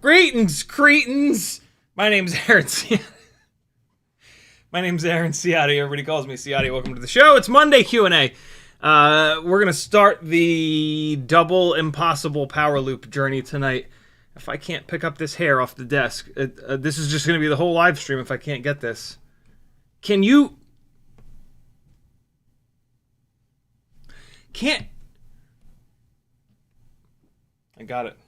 Greetings, cretins! My name's Aaron Ciotti. Everybody calls me Ciotti. Welcome to the show. It's Monday Q&A. We're going to start the double impossible power loop journey tonight. If I can't pick up this hair off the desk, this is just going to be the whole live stream if I can't get this. Can you... Can't... I got it.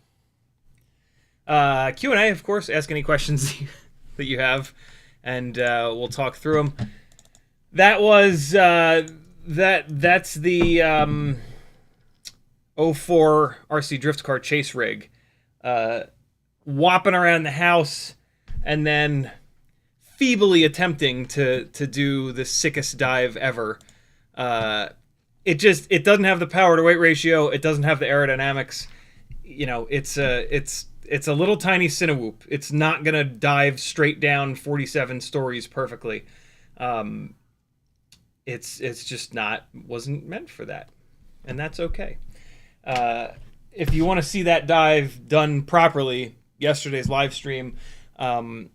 Q&A, of course. Ask any questions that you have, and we'll talk through them. That was that's the 04 RC drift car chase rig, whopping around the house, and then feebly attempting to do the sickest dive ever. It doesn't have the power to weight ratio. It doesn't have the aerodynamics. You know, it's a little tiny cinewhoop. It's not gonna dive straight down 47 stories perfectly. It's just wasn't meant for that, and that's okay. If you want to see that dive done properly, yesterday's live stream, I've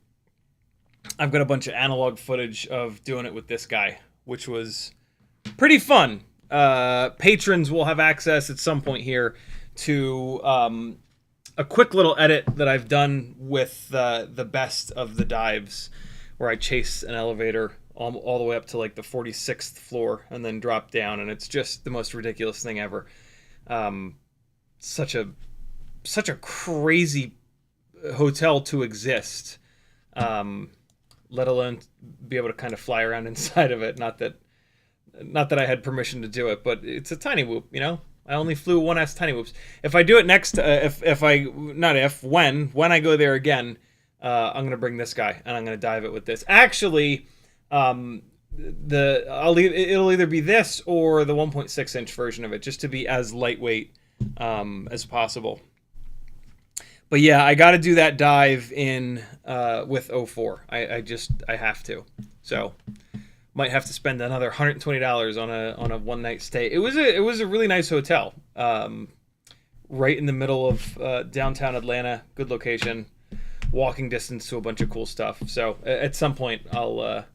got a bunch of analog footage of doing it with this guy, which was pretty fun. Patrons will have access at some point here to a quick little edit that I've done with the best of the dives, where I chase an elevator all the way up to like the 46th floor and then drop down, and it's just the most ridiculous thing ever. Such a crazy hotel to exist, let alone be able to kind of fly around inside of it. Not that I had permission to do it, but it's a tiny whoop, you know. I only flew one S tiny whoops. If I do it next, when I go there again, I'm gonna bring this guy and I'm gonna dive it with this. Actually, it'll either be this or the 1.6 inch version of it, just to be as lightweight as possible. But yeah, I got to do that dive in with 04. I have to. So might have to spend another $120 on a one night stay. It was a really nice hotel, right in the middle of downtown Atlanta. Good location, walking distance to a bunch of cool stuff. So at some point I'll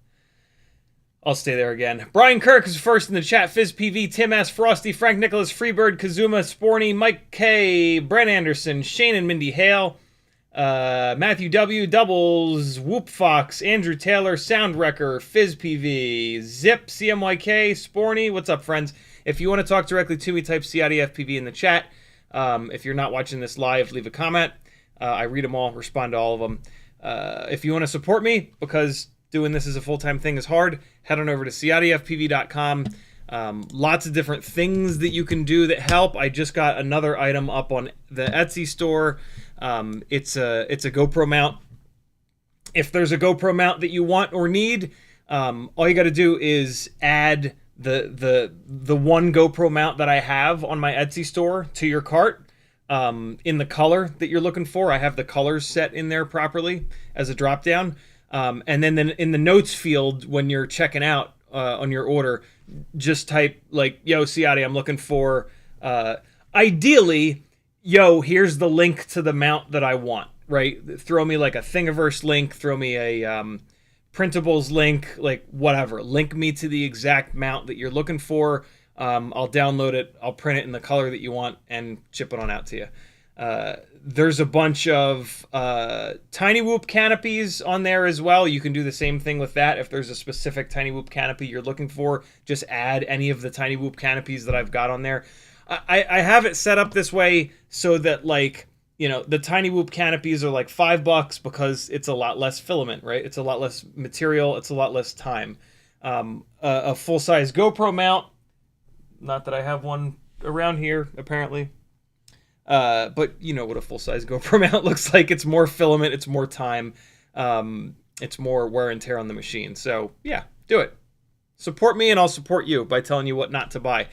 I'll stay there again. Brian Kirk is first in the chat. FizzPV, Tim S, Frosty, Frank Nicholas, Freebird, Kazuma, Sporny, Mike K, Brent Anderson, Shane and Mindy Hale, Matthew W, Doubles, Whoop Fox, Andrew Taylor, Soundwrecker, FizzPV, Zip, CMYK, Sporny. What's up, friends? If you want to talk directly to me, type CiottiFPV in the chat. If you're not watching this live, leave a comment. I read them all, respond to all of them. If you want to support me, because doing this as a full-time thing is hard, head on over to CiottiFPV.com. Lots of different things that you can do that help. I just got another item up on the Etsy store. It's a GoPro mount. If there's a GoPro mount that you want or need, all you got to do is add the one GoPro mount that I have on my Etsy store to your cart. In the color that you're looking for. I have the colors set in there properly as a drop down. And then in the notes field, when you're checking out on your order, just type like, yo, Ciotti, I'm looking for, ideally, yo, here's the link to the mount that I want, right? Throw me like a Thingiverse link, throw me a printables link, like whatever. Link me to the exact mount that you're looking for. I'll download it, I'll print it in the color that you want, and ship it on out to you. There's a bunch of Tiny Whoop canopies on there as well. You can do the same thing with that. If there's a specific Tiny Whoop canopy you're looking for, just add any of the Tiny Whoop canopies that I've got on there. I have it set up this way so that, like, you know, the Tiny Whoop canopies are like $5 because it's a lot less filament, right? It's a lot less material. It's a lot less time. A full-size GoPro mount, not that I have one around here, apparently. But you know what a full-size GoPro mount looks like. It's more filament, it's more time, it's more wear and tear on the machine. So yeah, do it. Support me and I'll support you by telling you what not to buy.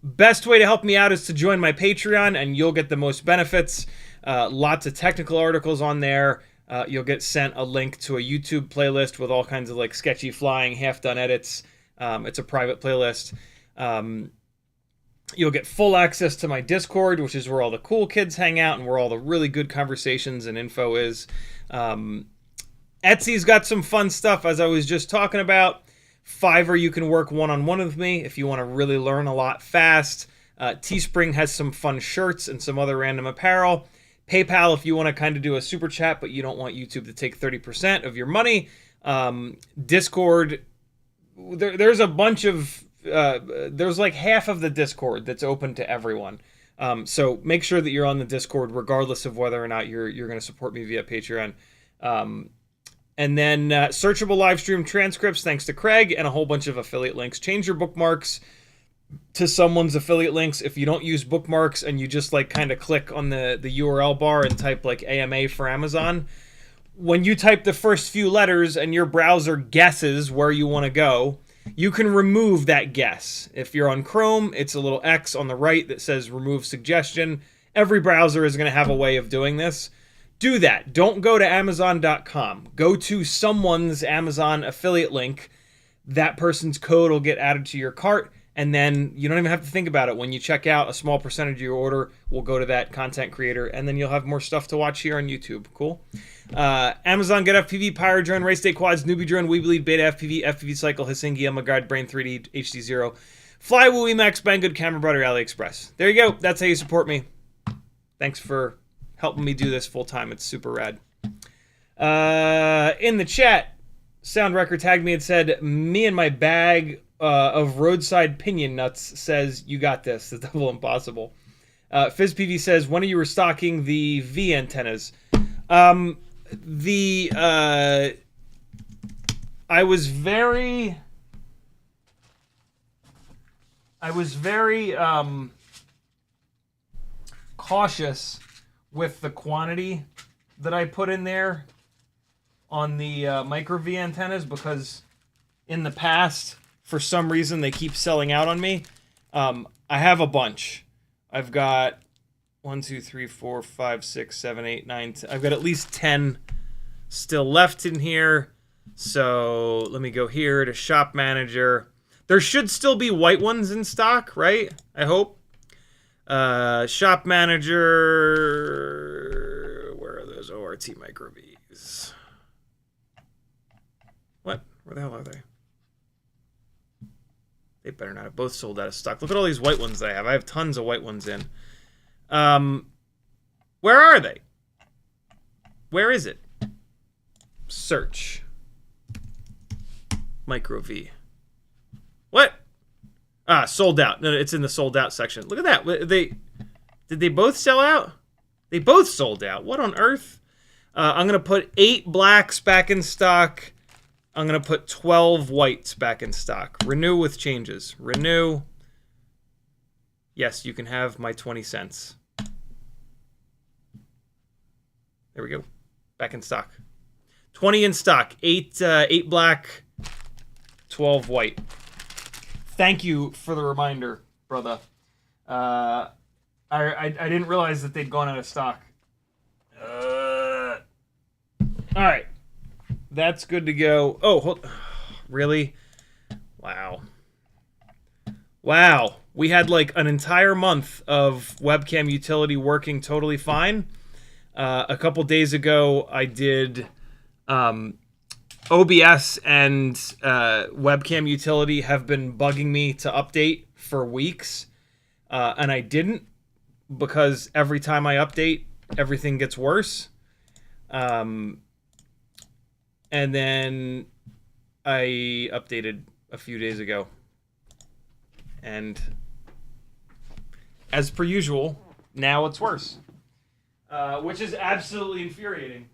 Best way to help me out is to join my Patreon, and you'll get the most benefits. Lots of technical articles on there. You'll get sent a link to a YouTube playlist with all kinds of like sketchy flying, half-done edits. It's a private playlist. You'll get full access to my Discord, which is where all the cool kids hang out and where all the really good conversations and info is. Etsy's got some fun stuff, as I was just talking about. Fiverr, you can work one-on-one with me if you want to really learn a lot fast. Teespring has some fun shirts and some other random apparel. PayPal, if you want to kind of do a super chat, but you don't want YouTube to take 30% of your money. Discord, there's a bunch of... there's like half of the Discord that's open to everyone. So make sure that you're on the Discord regardless of whether or not you're going to support me via Patreon. And then searchable live stream transcripts thanks to Craig, and a whole bunch of affiliate links. Change your bookmarks to someone's affiliate links. If you don't use bookmarks and you just like kind of click on the URL bar and type like AMA for Amazon, when you type the first few letters and your browser guesses where you want to go, you can remove that guess. If you're on Chrome, it's a little X on the right that says remove suggestion. Every browser is going to have a way of doing this. Do that. Don't go to Amazon.com. Go to someone's Amazon affiliate link. That person's code will get added to your cart, and then you don't even have to think about it. When you check out, a small percentage of your order will go to that content creator, and then you'll have more stuff to watch here on YouTube. Cool? Amazon Get FPV, Pyro Drone, Race Day Quads, Newbie Drone, Weebly, Beta FPV, FPV Cycle, Hisingi, Elma Guide, Brain 3D, HD0, Flywoo, Emacs, Banggood, Camera Butter, AliExpress. There you go. That's how you support me. Thanks for helping me do this full time. It's super rad. In the chat, Sound Record tagged me and said, me and my bag of roadside pinion nuts says, you got this. The double impossible. FizzPV says, when are you restocking the V antennas? I was very cautious with the quantity that I put in there on the micro V antennas, because in the past, for some reason, they keep selling out on me. I have a bunch. I've got 1, 2, 3, 4, 5, 6, 7, 8, 9, 10. I've got at least 10 still left in here. So let me go here to Shop Manager. There should still be white ones in stock, right? I hope. Shop Manager. Where are those ORT Micro Vs? What? Where the hell are they? They better not have both sold out of stock. Look at all these white ones that I have. I have tons of white ones in. Where are they? Where is it? Search. Micro V. What? Ah, sold out. No, it's in the sold out section. Look at that. Did they both sell out? They both sold out. What on earth? I'm going to put 8 blacks back in stock. I'm going to put 12 whites back in stock. Renew with changes. Renew. Yes, you can have my 20 cents. There we go. Back in stock. 20 in stock. 8 black, 12 white. Thank you for the reminder, brother. I didn't realize that they'd gone out of stock. All right. That's good to go. Oh, hold. Really? Wow. Wow. We had like an entire month of webcam utility working totally fine. A couple days ago, I did OBS and webcam utility have been bugging me to update for weeks. And I didn't, because every time I update, everything gets worse. And then I updated a few days ago. And as per usual, now it's worse. Which is absolutely infuriating.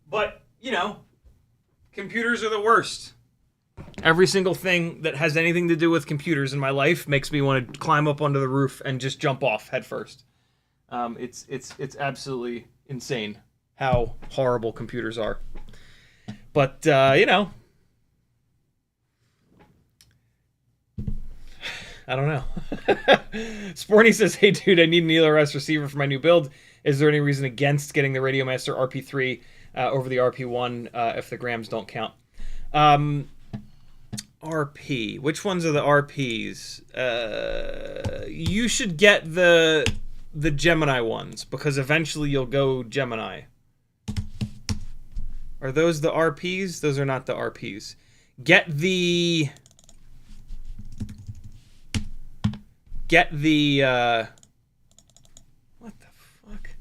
But, you know, computers are the worst. Every single thing that has anything to do with computers in my life makes me want to climb up onto the roof and just jump off head first. It's absolutely insane how horrible computers are. But, you know, I don't know. Sporny says, hey, dude, I need an ELRS receiver for my new build. Is there any reason against getting the Radiomaster RP3 over the RP1 if the grams don't count? RP. Which ones are the RPs? You should get the Gemini ones, because eventually you'll go Gemini. Are those the RPs? Those are not the RPs. Get the what the fuck?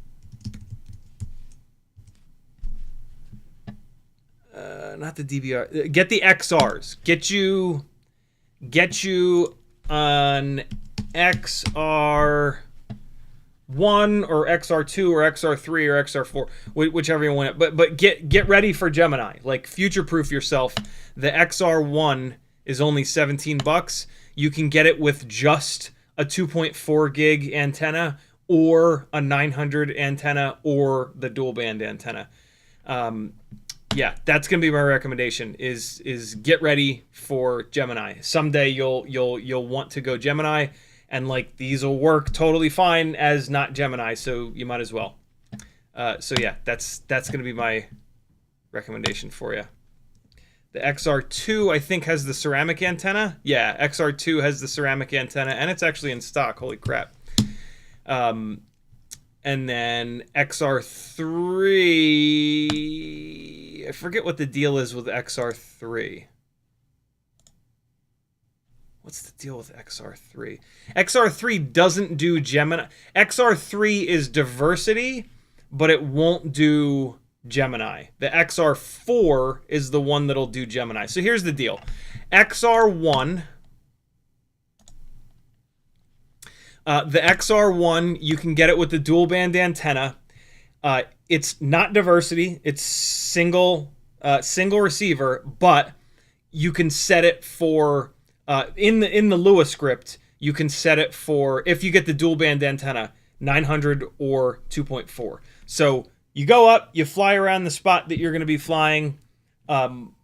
Not the DVR. Get the XRs. Get you an XR1 or XR2 or XR3 or XR4, whichever you want. But get ready for Gemini. Like, future-proof yourself. The XR1 is only $17. You can get it with just a 2.4 gig antenna or a 900 antenna or the dual band antenna. Yeah, that's gonna be my recommendation. Is get ready for Gemini. Someday you'll want to go Gemini, and like these will work totally fine as not Gemini, so you might as well. So yeah, that's gonna be my recommendation for you. The XR2, I think, has the ceramic antenna. Yeah, XR2 has the ceramic antenna, and it's actually in stock. Holy crap. And then XR3... I forget what the deal is with XR3. What's the deal with XR3? XR3 doesn't do Gemini. XR3 is diversity, but it won't do Gemini. The XR4 is the one that'll do Gemini. So here's the deal. XR1, the XR1, you can get it with the dual band antenna. It's not diversity. It's single receiver, but you can set it for in the Lua script. You can set it for, if you get the dual band antenna, 900 or 2.4. So you go up, you fly around the spot that you're going to be flying on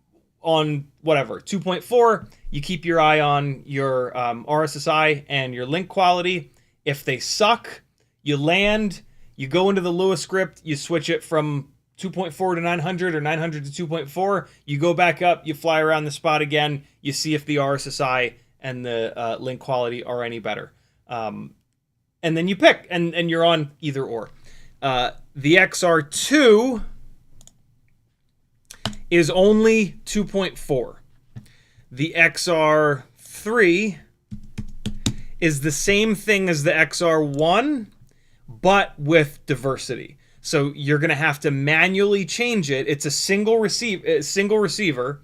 whatever, 2.4. You keep your eye on your RSSI and your link quality. If they suck, you land, you go into the Lua script, you switch it from 2.4 to 900 or 900 to 2.4. You go back up, you fly around the spot again, you see if the RSSI and the link quality are any better. And then you pick, and you're on either or. The XR2 is only 2.4. The XR3 is the same thing as the XR1, but with diversity. So you're going to have to manually change it. It's a single receiver.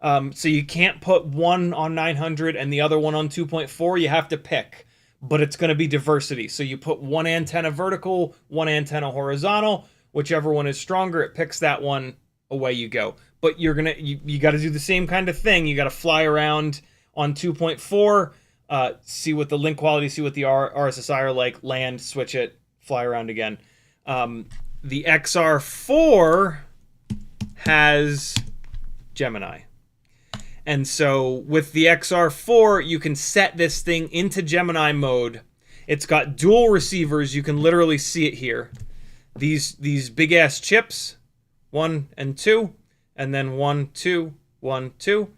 So you can't put one on 900 and the other one on 2.4. You have to pick, but it's going to be diversity. So you put one antenna vertical, one antenna horizontal. Whichever one is stronger, it picks that one. Away you go. But you got to do the same kind of thing. You got to fly around on 2.4, see what the link quality, see what the RSSI are like, land, switch it, fly around again. The XR4 has Gemini. And so with the XR4, you can set this thing into Gemini mode. It's got dual receivers. You can literally see it here. These big-ass chips, 1 and 2, and then 1, 2, 1, 2.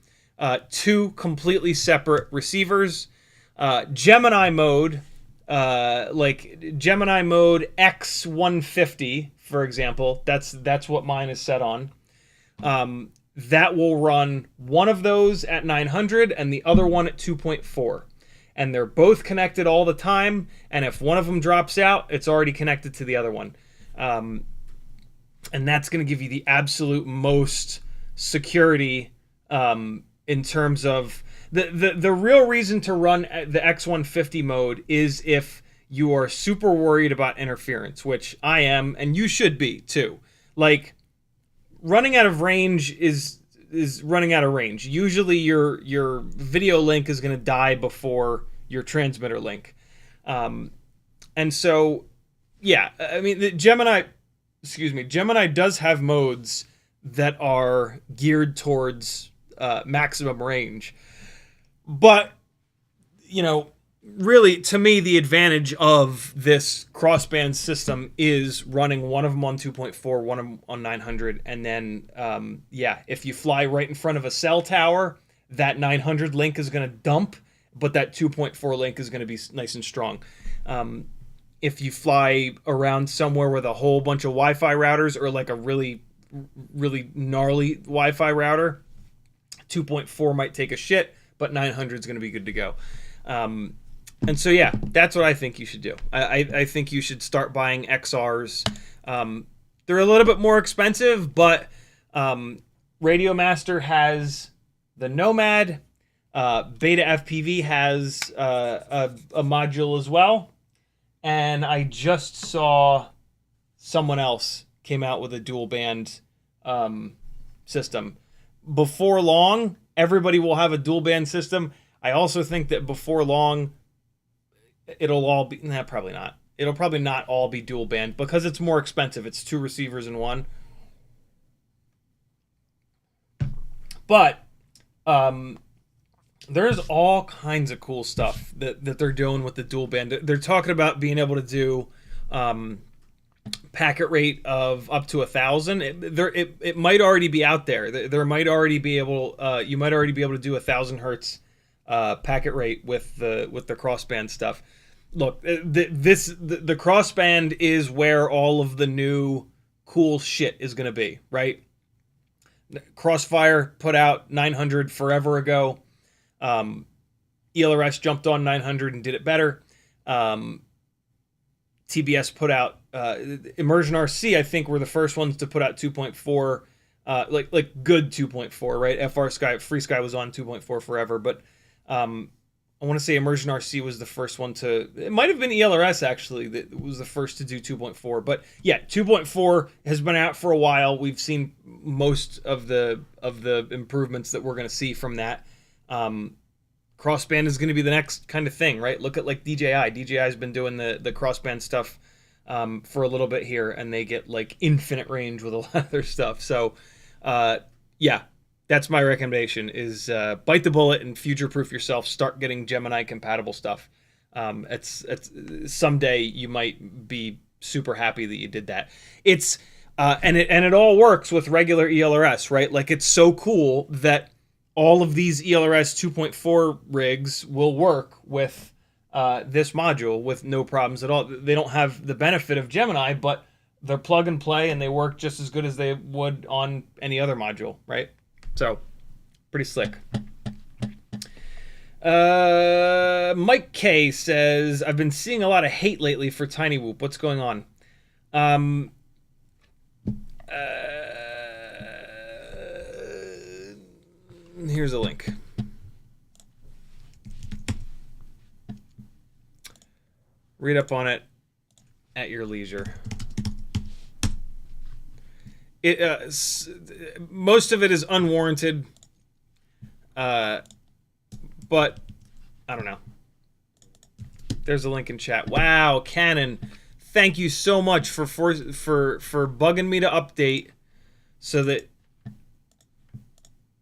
Two completely separate receivers. Gemini mode, like Gemini mode X150, for example. That's what mine is set on. That will run one of those at 900 and the other one at 2.4. And they're both connected all the time. And if one of them drops out, it's already connected to the other one. And that's going to give you the absolute most security in terms of the real reason to run the X150 mode is if you are super worried about interference, which I am, and you should be too. Like, running out of range is running out of range. Usually your video link is going to die before your transmitter link. And so, yeah, I mean, the Gemini does have modes that are geared towards maximum range. But, you know, really, to me, the advantage of this crossband system is running one of them on 2.4, one on 900, and then, yeah, if you fly right in front of a cell tower, that 900 link is going to dump, but that 2.4 link is going to be nice and strong. If you fly around somewhere with a whole bunch of Wi-Fi routers or like a really, really gnarly Wi-Fi router, 2.4 might take a shit, but 900 is going to be good to go. And so, yeah, that's what I think you should do. I think you should start buying XRs. They're a little bit more expensive, but Radiomaster has the Nomad. Beta FPV has a module as well. And I just saw someone else came out with a dual band system. Before long, everybody will have a dual band system. I also think that before long, it'll all be... Nah, probably not. It'll probably not all be dual band because it's more expensive. It's two receivers in one. But there's all kinds of cool stuff that they're doing with the dual band. They're talking about being able to do packet rate of up to 1,000. It might already be out there. There might already be able you might already be able to do 1,000 hertz packet rate with the crossband stuff. Look, the crossband is where all of the new cool shit is going to be, right? Crossfire put out 900 forever ago. ELRS jumped on 900 and did it better. TBS put out Immersion RC. I think were the first ones to put out 2.4, like good 2.4, right? FR Sky, Free Sky was on 2.4 forever, but I want to say Immersion RC was the first one to. It might have been ELRS actually that was the first to do 2.4, but yeah, 2.4 has been out for a while. We've seen most of the improvements that we're going to see from that. Crossband is going to be the next kind of thing, right? Look at like DJI. DJI has been doing the crossband stuff for a little bit here, and they get like infinite range with a lot of their stuff. So, yeah, that's my recommendation: is bite the bullet and future-proof yourself. Start getting Gemini compatible stuff. It's someday you might be super happy that you did that. It's and it all works with regular ELRS, right? Like it's so cool that all of these ELRS 2.4 rigs will work with this module with no problems at all. They don't have the benefit of Gemini, but they're plug and play and they work just as good as they would on any other module, right? So, pretty slick. Mike K says, I've been seeing a lot of hate lately for Tiny Whoop. What's going on? Here's a link. Read up on it at your leisure. Most of it is unwarranted, but I don't know. There's a link in chat. Wow, Canon, thank you so much for bugging me to update so that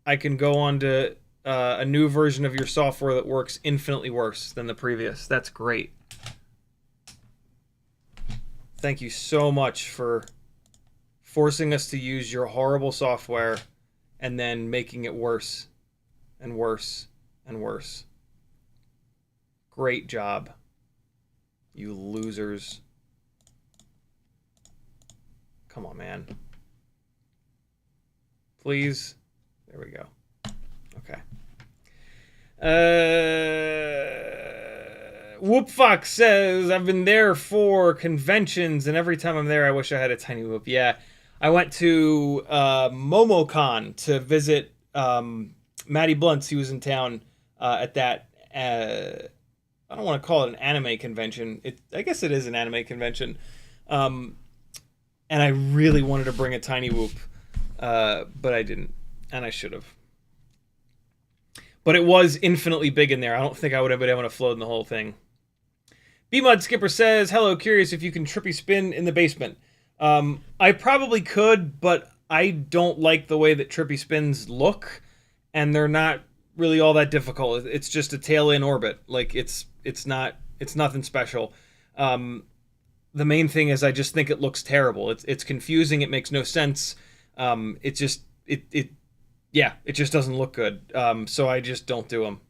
I can go on to a new version of your software that works infinitely worse than the previous. That's great. Thank you so much for forcing us to use your horrible software and then making it worse and worse and worse. Great job, you losers. Come on, man. Please. There we go. Okay. Whoop Fox says, I've been there for conventions, and every time I'm there, I wish I had a Tiny Whoop. Yeah, I went to MomoCon to visit Matty Bluntz. He was in town at that. I don't want to call it an anime convention. I guess it is an anime convention. And I really wanted to bring a Tiny Whoop, but I didn't, and I should have. But it was infinitely big in there. I don't think I would have been able to float in the whole thing. B-Mud Skipper says, hello, curious if you can trippy spin in the basement. I probably could, but I don't like the way that trippy spins look, and they're not really all that difficult. It's just a tail in orbit. Like, it's nothing special. The main thing is I just think it looks terrible. It's confusing. It makes no sense. It just doesn't look good. So I just don't do them.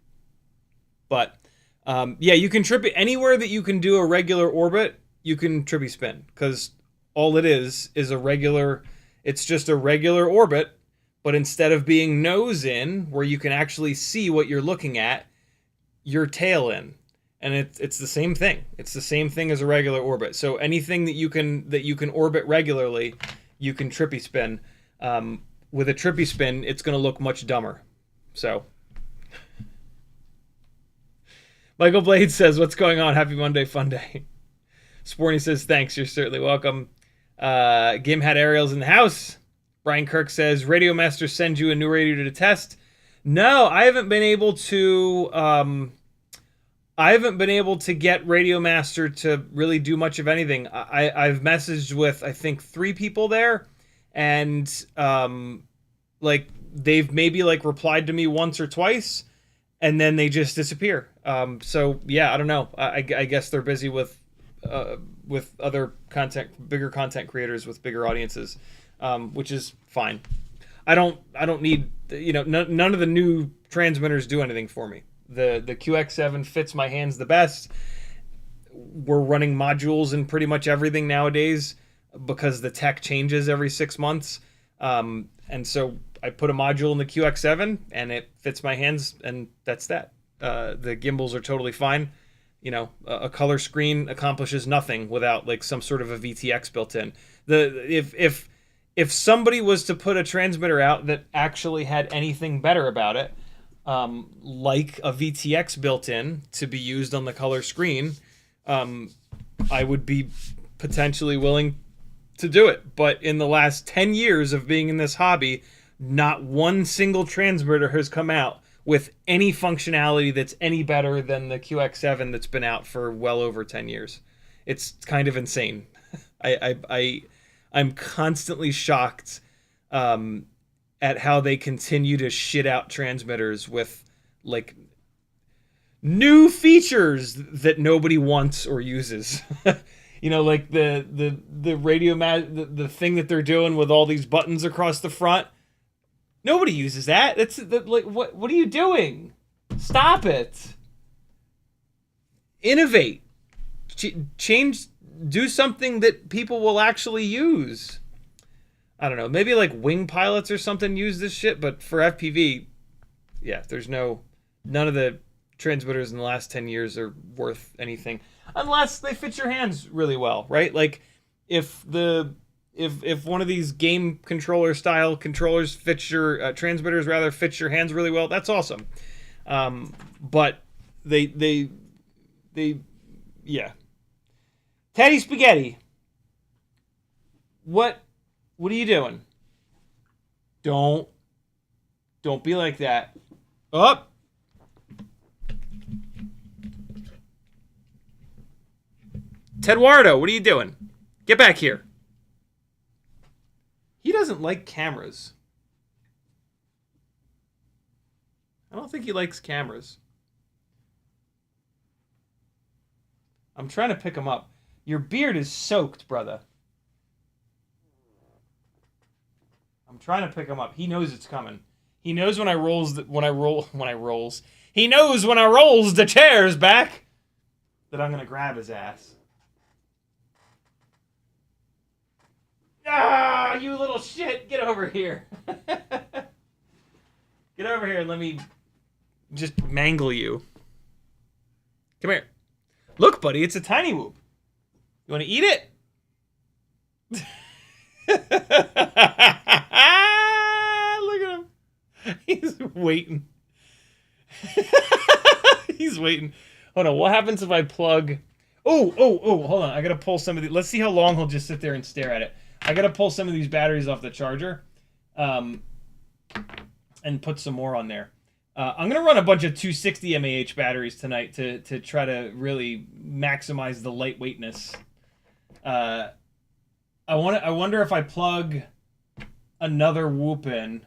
But yeah, you can trippy anywhere that you can do a regular orbit. You can trippy spin, because all it is a regular. It's just a regular orbit, but instead of being nose in, where you can actually see what you're looking at, you're tail in. And it's the same thing. It's the same thing as a regular orbit. So anything that you can orbit regularly, you can trippy spin. With a trippy spin, it's going to look much dumber. So, Michael Blade says, "What's going on? Happy Monday, fun day." Sporny says, "Thanks. You're certainly welcome." Gim had aerials in the house. Brian Kirk says, "Radiomaster sends you a new radio to test." No, I haven't been able to. I haven't been able to get Radiomaster to really do much of anything. I've messaged with, I think, 3 people there, and like they've maybe like replied to me once or twice, and then they just disappear. So yeah, I don't know. I guess they're busy with other content, bigger content creators with bigger audiences, which is fine. I don't need, none of the new transmitters do anything for me. The QX7 fits my hands the best. We're running modules in pretty much everything nowadays because the tech changes every 6 months. And so I put a module in the QX7 and it fits my hands, and that's that. The gimbals are totally fine. A color screen accomplishes nothing without like some sort of a VTX built in. If somebody was to put a transmitter out that actually had anything better about it, like a VTX built in to be used on the color screen, I would be potentially willing to do it. But in the last 10 years of being in this hobby, not one single transmitter has come out with any functionality that's any better than the QX7 that's been out for well over 10 years. It's kind of insane. I'm constantly shocked at how they continue to shit out transmitters with like new features that nobody wants or uses. Like the the thing that they're doing with all these buttons across the front. Nobody uses that. That's like what are you doing? Stop it. Innovate. Change. Do something that people will actually use. I don't know. Maybe like wing pilots or something use this shit, but for FPV, yeah, there's none of the transmitters in the last 10 years are worth anything unless they fit your hands really well, right? Like if one of these game controller style controllers fits your transmitters rather fits your hands really well, that's awesome. But they yeah. Teddy Spaghetti, what are you doing? Don't be like that. Up. Tedwardo, what are you doing? Get back here. He doesn't like cameras. I don't think he likes cameras. I'm trying to pick him up. Your beard is soaked, brother. I'm trying to pick him up. He knows it's coming. He knows when I rolls. He knows when I rolls the chairs back that I'm gonna grab his ass. Ah, you little shit! Get over here. Get over here and let me just mangle you. Come here. Look, buddy, it's a tiny whoop. You want to eat it? Look at him. He's waiting. He's waiting. Hold on. What happens if I plug... Oh, hold on. I got to pull some of the... Let's see how long he'll just sit there and stare at it. I got to pull some of these batteries off the charger and put some more on there. I'm going to run a bunch of 260 mAh batteries tonight to try to really maximize the lightweightness. I wonder if I plug another whoop in,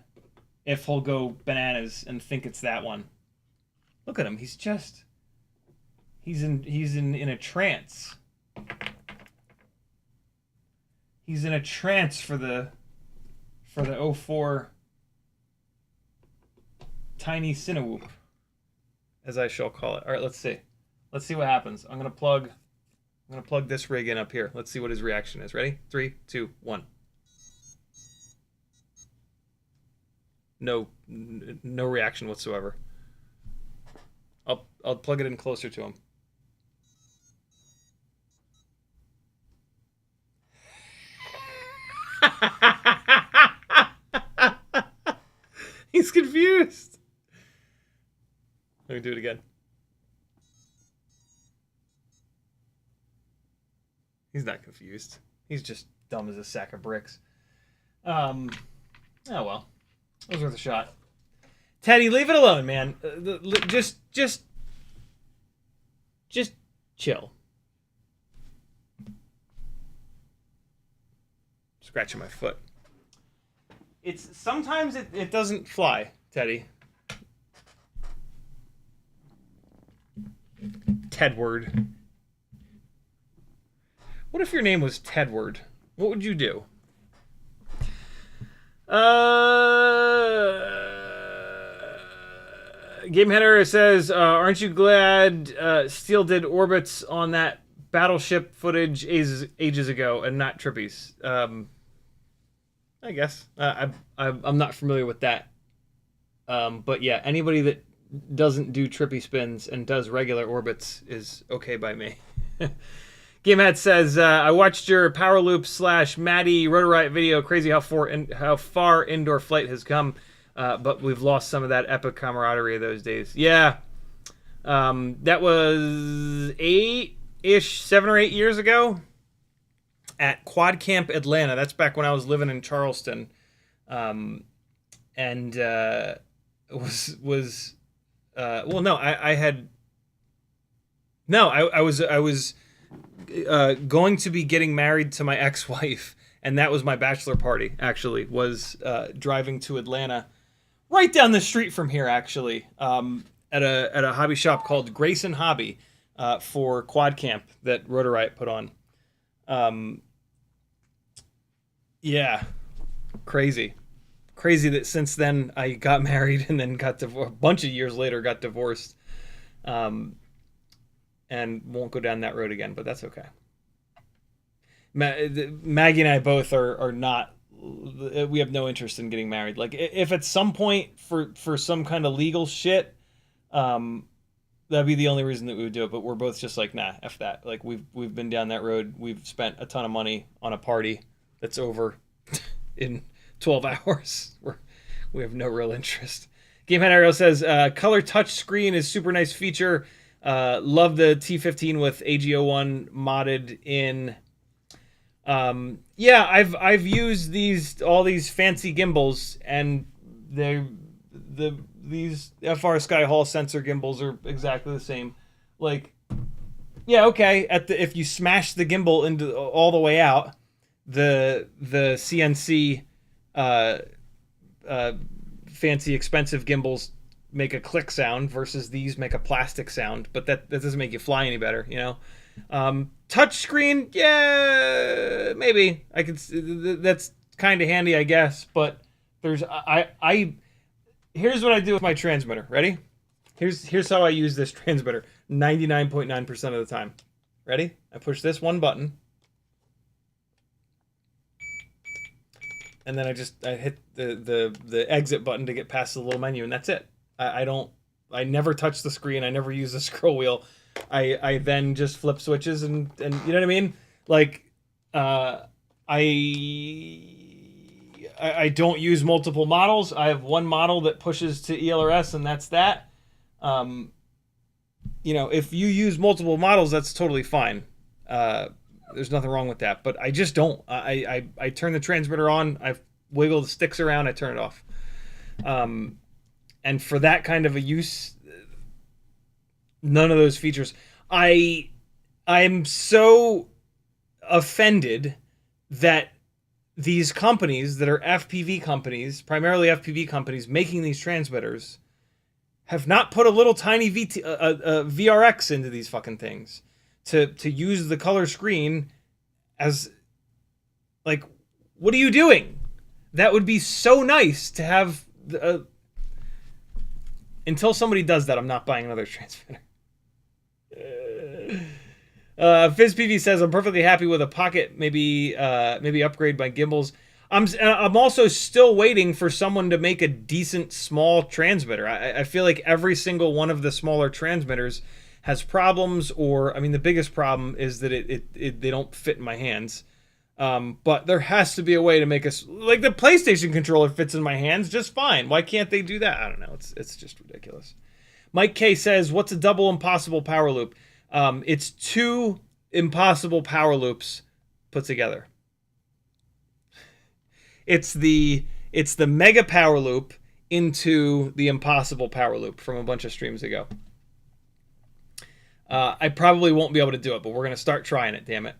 if he'll go bananas and think it's that one. Look at him. He's in a trance. He's in a trance for the 04 tiny Cinewoop, as I shall call it. All right, let's see. Let's see what happens. I'm gonna plug this rig in up here. Let's see what his reaction is. Ready? 3, 2, 1. No reaction whatsoever. I'll plug it in closer to him. He's confused. Let me do it again. He's not confused. He's just dumb as a sack of bricks. Oh well. It was worth a shot. Teddy, leave it alone, man. Just chill. Scratching my foot. Sometimes it doesn't fly, Teddy. Tedward. What if your name was Tedward? What would you do? Game Header says, aren't you glad Steel did orbits on that battleship footage ages ago and not Trippy's? I guess. I'm not familiar with that. But yeah, anybody that doesn't do trippy spins and does regular orbits is okay by me. Gamehead says, I watched your Power Loop / Maddie Rotorite video. Crazy how far indoor flight has come. But we've lost some of that epic camaraderie of those days. Yeah. That was 7 or 8 years ago at Quad Camp Atlanta. That's back when I was living in Charleston. I was going to be getting married to my ex-wife, and that was my bachelor party, actually, was driving to Atlanta, right down the street from here, actually, at a hobby shop called Grayson Hobby for Quad Camp that Rotorite put on. Yeah, crazy that since then I got married and then got divorced. A bunch of years later got divorced, and won't go down that road again, but that's okay. Maggie and I both are not, we have no interest in getting married. Like, if at some point for some kind of legal shit, that'd be the only reason that we would do it. But we're both just like, nah, F that. Like we've been down that road. We've spent a ton of money on a party that's over in 12 hours. We have no real interest. Gamehead Ariel says, color touch screen is super nice feature. Love the T15 with AGO1 modded in. Yeah, I've used all these fancy gimbals, and these FR Sky Hall sensor gimbals are exactly the same. Like, yeah, okay. If you smash the gimbal into all the way out, the CNC fancy expensive gimbals make a click sound versus these make a plastic sound, but that doesn't make you fly any better, you know. Touch screen, yeah, maybe I could. That's kind of handy, I guess. But there's here's what I do with my transmitter. Ready? Here's how I use this transmitter 99.9% of the time. Ready? I push this one button, and then I hit the exit button to get past the little menu, and that's it. I never touch the screen. I never use the scroll wheel. I then just flip switches and you know what I mean? Like, I don't use multiple models. I have one model that pushes to ELRS, and that's that. You know, if you use multiple models, that's totally fine. There's nothing wrong with that. But I just don't. I turn the transmitter on. I wiggle the sticks around. I turn it off. And for that kind of a use, none of those features. I'm so offended that these companies that are FPV companies, primarily FPV companies, making these transmitters, have not put a little tiny VRX into these fucking things to use the color screen as, like, what are you doing? That would be so nice to have. Until somebody does that, I'm not buying another transmitter. FizzPV says, I'm perfectly happy with a pocket, maybe upgrade my gimbals. I'm also still waiting for someone to make a decent small transmitter. I feel like every single one of the smaller transmitters has problems, or, I mean, the biggest problem is that they don't fit in my hands. But there has to be a way to make us, like, the PlayStation controller fits in my hands just fine. Why can't they do that? I don't know. It's just ridiculous. Mike K says, what's a double impossible power loop? It's two impossible power loops put together. It's the mega power loop into the impossible power loop from a bunch of streams ago. I probably won't be able to do it, but we're going to start trying it, damn it.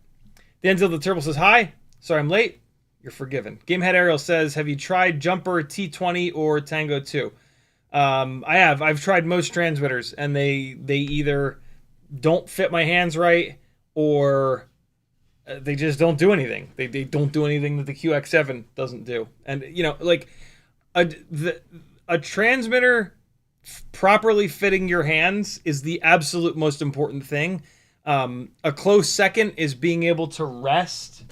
Denzel the Turtle says, hi. Sorry I'm late. You're forgiven. Gamehead Ariel says, have you tried Jumper T20 or Tango 2? I have. I've tried most transmitters, and they either don't fit my hands right, or they just don't do anything. They don't do anything that the QX7 doesn't do. And, you know, like, a transmitter properly fitting your hands is the absolute most important thing. A close second is being able to rest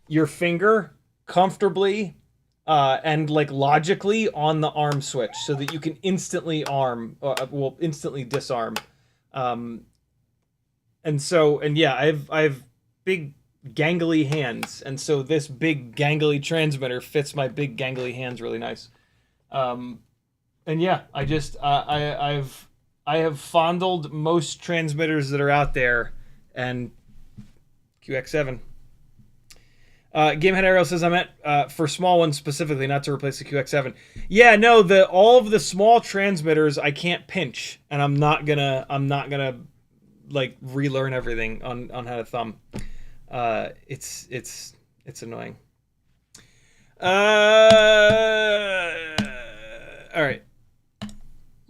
your finger comfortably and, like, logically on the arm switch so that you can instantly instantly disarm. And yeah, I've big gangly hands, and so this big gangly transmitter fits my big gangly hands really nice. And yeah, I have fondled most transmitters that are out there, and QX7. Gamehead Arrow says, I meant for small ones specifically, not to replace the QX7. Yeah, no, all of the small transmitters I can't pinch, and I'm not gonna like relearn everything on how to thumb. It's annoying. All right.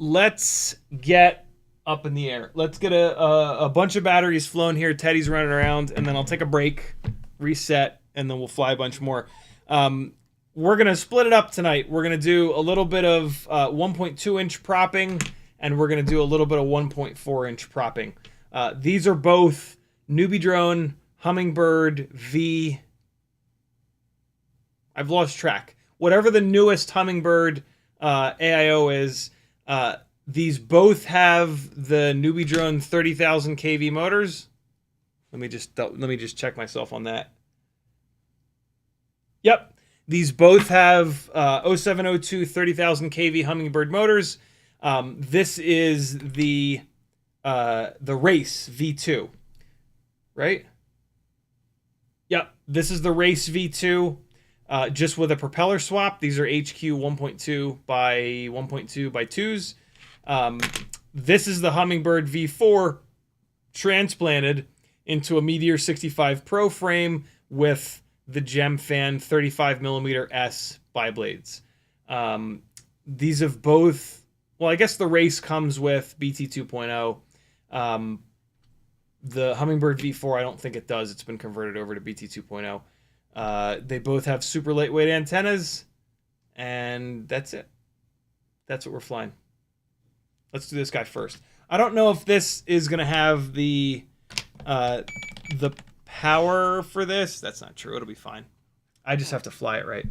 Let's get up in the air. Let's get a bunch of batteries flown here. Teddy's running around, and then I'll take a break, reset, and then we'll fly a bunch more. We're going to split it up tonight. We're going to do a little bit of 1.2-inch propping, and we're going to do a little bit of 1.4-inch propping. These are both Newbie Drone, Hummingbird, V. I've lost track. Whatever the newest Hummingbird AIO is, These both have the Newbie Drone 30,000 kV motors. Let me just check myself on that. Yep, these both have 0702 30,000 kV Hummingbird motors. This is the Race V2, right? Yep, this is the Race V2, just with a propeller swap. These are HQ 1.2 by 1.2 by 2s. This is the Hummingbird V4 transplanted into a Meteor 65 Pro frame with the Gemfan 35mm S biblades. These have both, well, I guess the Race comes with BT 2.0. The Hummingbird V4, I don't think it does. It's been converted over to BT 2.0. They both have super lightweight antennas, and that's it. That's what we're flying. Let's do this guy first. I don't know if this is going to have the power for this. That's not true. It'll be fine. I just have to fly it right.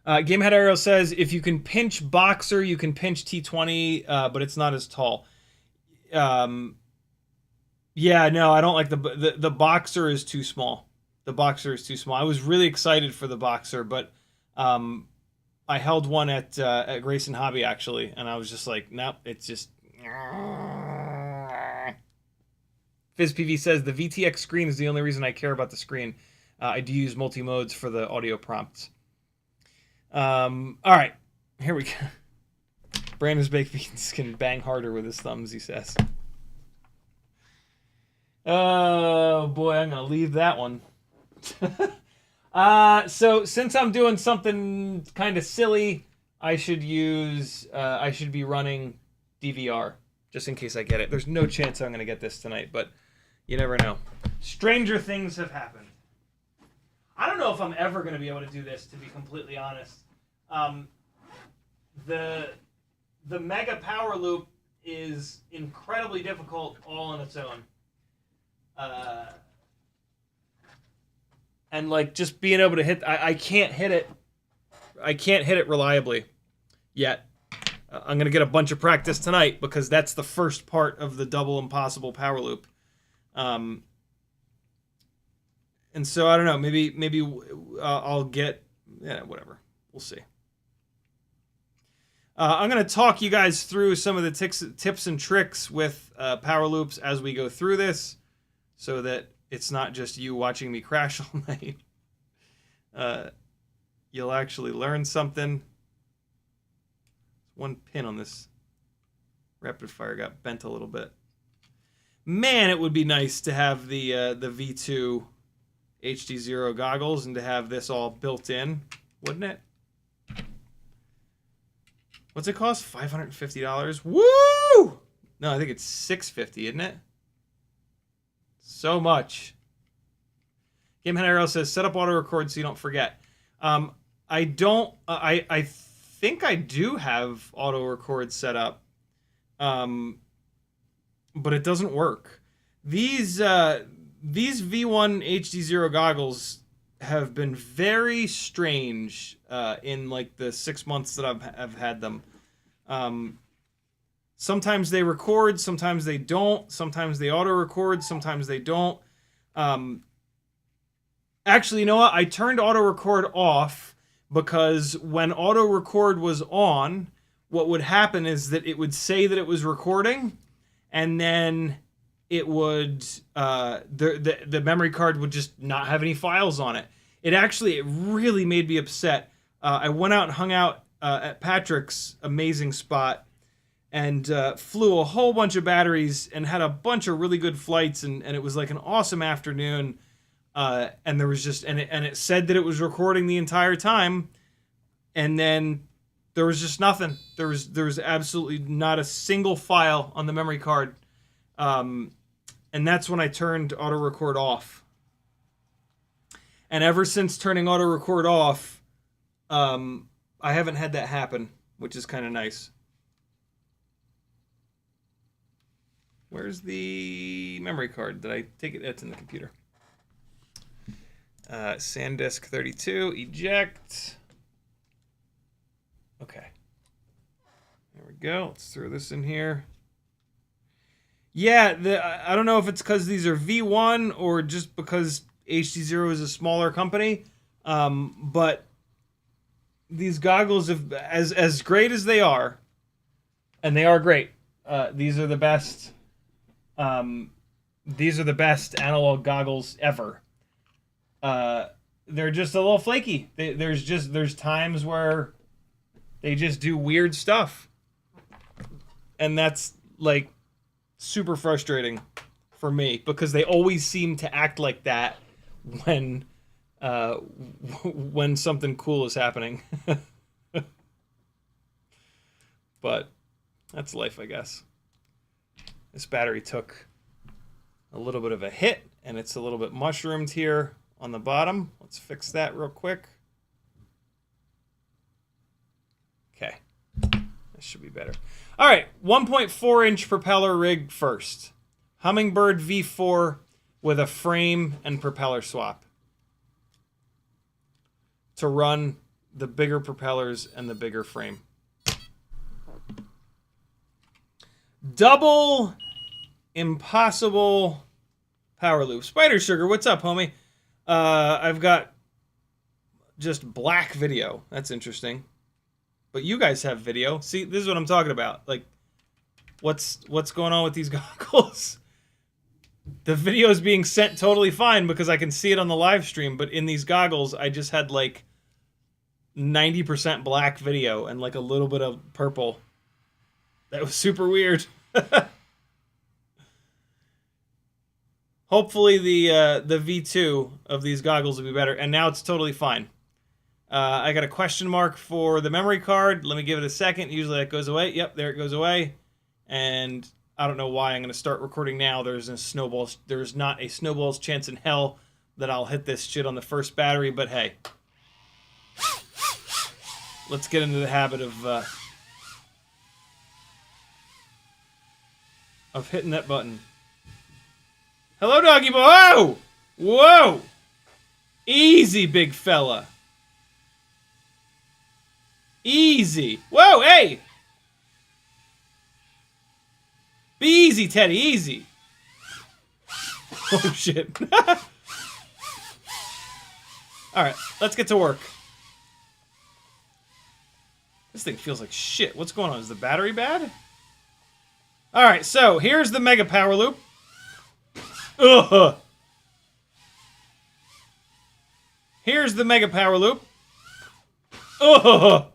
Gamehead Aerial says, if you can pinch Boxer, you can pinch T20, but it's not as tall. Yeah, no, I don't like the Boxer is too small. The Boxer is too small. I was really excited for the Boxer, but I held one at Grayson Hobby, actually, and I was just like, nope, it's just... FizzPV says, the VTX screen is the only reason I care about the screen. I do use multi-modes for the audio prompts. All right, here we go. Brandon's Baked Beans can bang harder with his thumbs, he says. Oh, boy, I'm going to leave that one. So since I'm doing something kind of silly, I should be running DVR, just in case I get it. There's no chance I'm going to get this tonight, but you never know. Stranger things have happened. I don't know if I'm ever going to be able to do this, to be completely honest. The Mega Power Loop is incredibly difficult all on its own. And like just being able to hit, I can't hit it. I can't hit it reliably yet. I'm going to get a bunch of practice tonight because that's the first part of the double impossible power loop. And so I don't know, maybe I'll get, yeah, whatever. We'll see. I'm going to talk you guys through some of the tips and tricks with power loops as we go through this, so that it's not just you watching me crash all night. You'll actually learn something. One pin on this rapid fire got bent a little bit. Man, it would be nice to have the V2 HD0 goggles and to have this all built in, wouldn't it? What's it cost? $550? Woo! No, I think it's $650, isn't it? So much. Gamehead Arrow says, set up auto record so you don't forget. I don't. I think I do have auto record set up, but it doesn't work. These V1 HD0 goggles have been very strange in like the 6 months that I've had them. Sometimes they record, sometimes they don't. Sometimes they auto record, sometimes they don't. Actually, you know what? I turned auto record off because when auto record was on, what would happen is that it would say that it was recording, and then it would the memory card would just not have any files on it. It really made me upset. I went out and hung out at Patrick's amazing spot and flew a whole bunch of batteries and had a bunch of really good flights, and it was like an awesome afternoon. And there was just and it said that it was recording the entire time, and then there was just nothing. There was absolutely not a single file on the memory card, and that's when I turned auto record off. And ever since turning auto record off, I haven't had that happen, which is kind of nice. Where's the memory card? Did I take it? It's in the computer. SanDisk 32, eject. Okay. go. Let's throw this in here. Yeah, I don't know if it's because these are V1 or just because HD0 is a smaller company, but these goggles, have, as great as they are, and they are great, these are the best. These are the best analog goggles ever. They're just a little flaky. There's times where they just do weird stuff, and that's like super frustrating for me because they always seem to act like that when something cool is happening. But that's life, I guess. This battery took a little bit of a hit, and it's a little bit mushroomed here on the bottom. Let's fix that real quick. Okay, this should be better. All right, 1.4-inch propeller rig first. Hummingbird V4 with a frame and propeller swap to run the bigger propellers and the bigger frame. Double impossible power loop. Spider Sugar, what's up, homie? I've got just black video. That's interesting. But you guys have video. See, this is what I'm talking about. Like, what's going on with these goggles? The video is being sent totally fine because I can see it on the live stream, but in these goggles, I just had like 90% black video and like a little bit of purple. That was super weird. Hopefully the V2 of these goggles will be better. And now it's totally fine. I got a question mark for the memory card. Let me give it a second. Usually that goes away. Yep, there it goes away. And I don't know why I'm going to start recording now. There's not a snowball's chance in hell that I'll hit this shit on the first battery. But hey, let's get into the habit of hitting that button. Hello, doggy boy. Whoa! Whoa! Easy, big fella. Easy. Whoa, hey! Be easy, Teddy, easy. Oh, shit. Alright, let's get to work. This thing feels like shit. What's going on? Is the battery bad? Alright, so here's the Mega Power Loop. Ugh. Here's the Mega Power Loop. Ugh.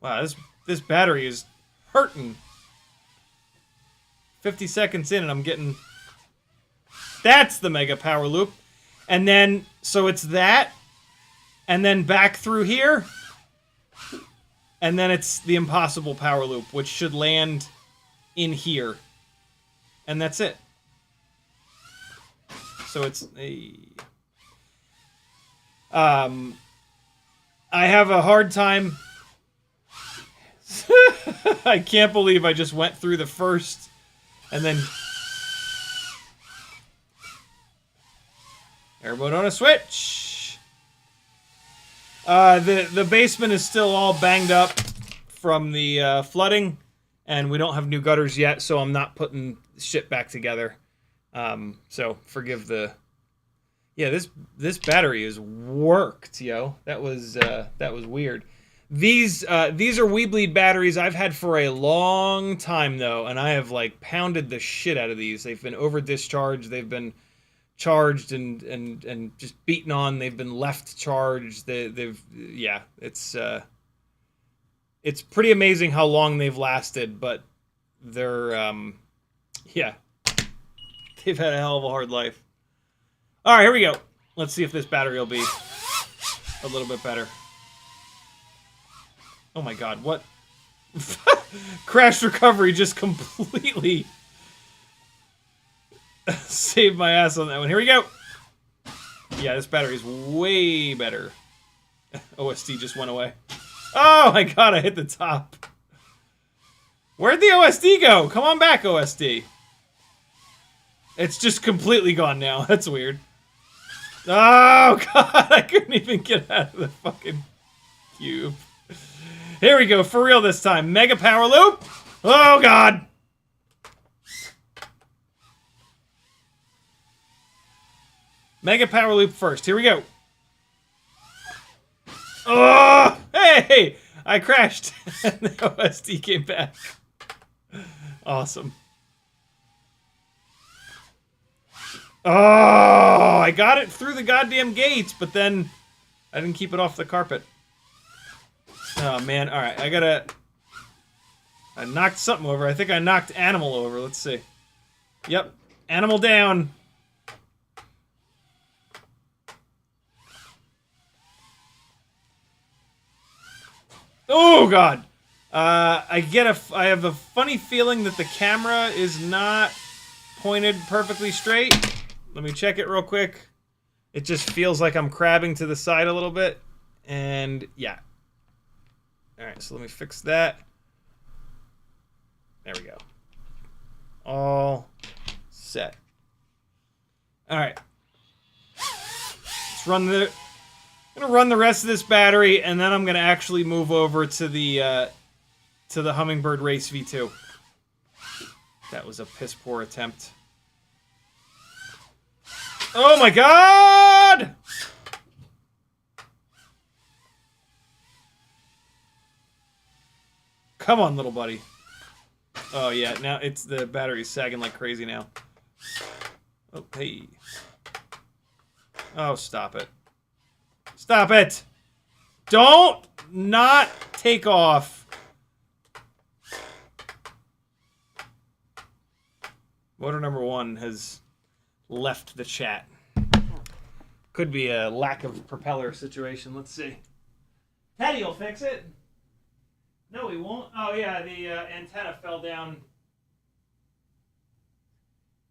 Wow, this battery is hurting. 50 seconds in and I'm getting... That's the Mega Power Loop. And then, so it's that. And then back through here. And then it's the Impossible Power Loop, which should land in here. And that's it. So it's a... I have a hard time... I can't believe I just went through the first and then... Airboat on a switch! The basement is still all banged up from the flooding, and we don't have new gutters yet, so I'm not putting shit back together. So forgive the... Yeah, this battery is worked, yo. That was weird. These are Weebleed batteries I've had for a long time though, and I have like pounded the shit out of these. They've been over discharged, they've been charged and just beaten on. They've been left charged. Yeah, it's pretty amazing how long they've lasted, but they're yeah, they've had a hell of a hard life. All right, here we go. Let's see if this battery will be a little bit better. Oh my god, what? Crash recovery just completely saved my ass on that one. Here we go. Yeah, this battery is way better. OSD just went away. Oh my god, I hit the top. Where'd the OSD go? Come on back, OSD. It's just completely gone now. That's weird. Oh god, I couldn't even get out of the fucking cube. Here we go, for real this time. Mega power loop. Oh, God. Mega power loop first. Here we go. Oh, hey, I crashed. And the OSD came back. Awesome. Oh, I got it through the goddamn gates, but then I didn't keep it off the carpet. Oh, man. All right, I knocked something over. I think I knocked animal over. Let's see. Yep, animal down. Oh, God. I have a funny feeling that the camera is not pointed perfectly straight. Let me check it real quick. It just feels like I'm crabbing to the side a little bit. And, yeah. Alright, so let me fix that. There we go. All set. Alright. Let's run the... I'm gonna run the rest of this battery, and then I'm gonna actually move over to the Hummingbird Race V2. That was a piss poor attempt. Oh my God! Come on, little buddy. Oh yeah, now it's the battery's sagging like crazy now. Oh hey. Oh, stop it. Stop it! Don't not take off. Motor number 1 has left the chat. Could be a lack of propeller situation. Let's see. Teddy will fix it. No, he won't. Oh yeah, the antenna fell down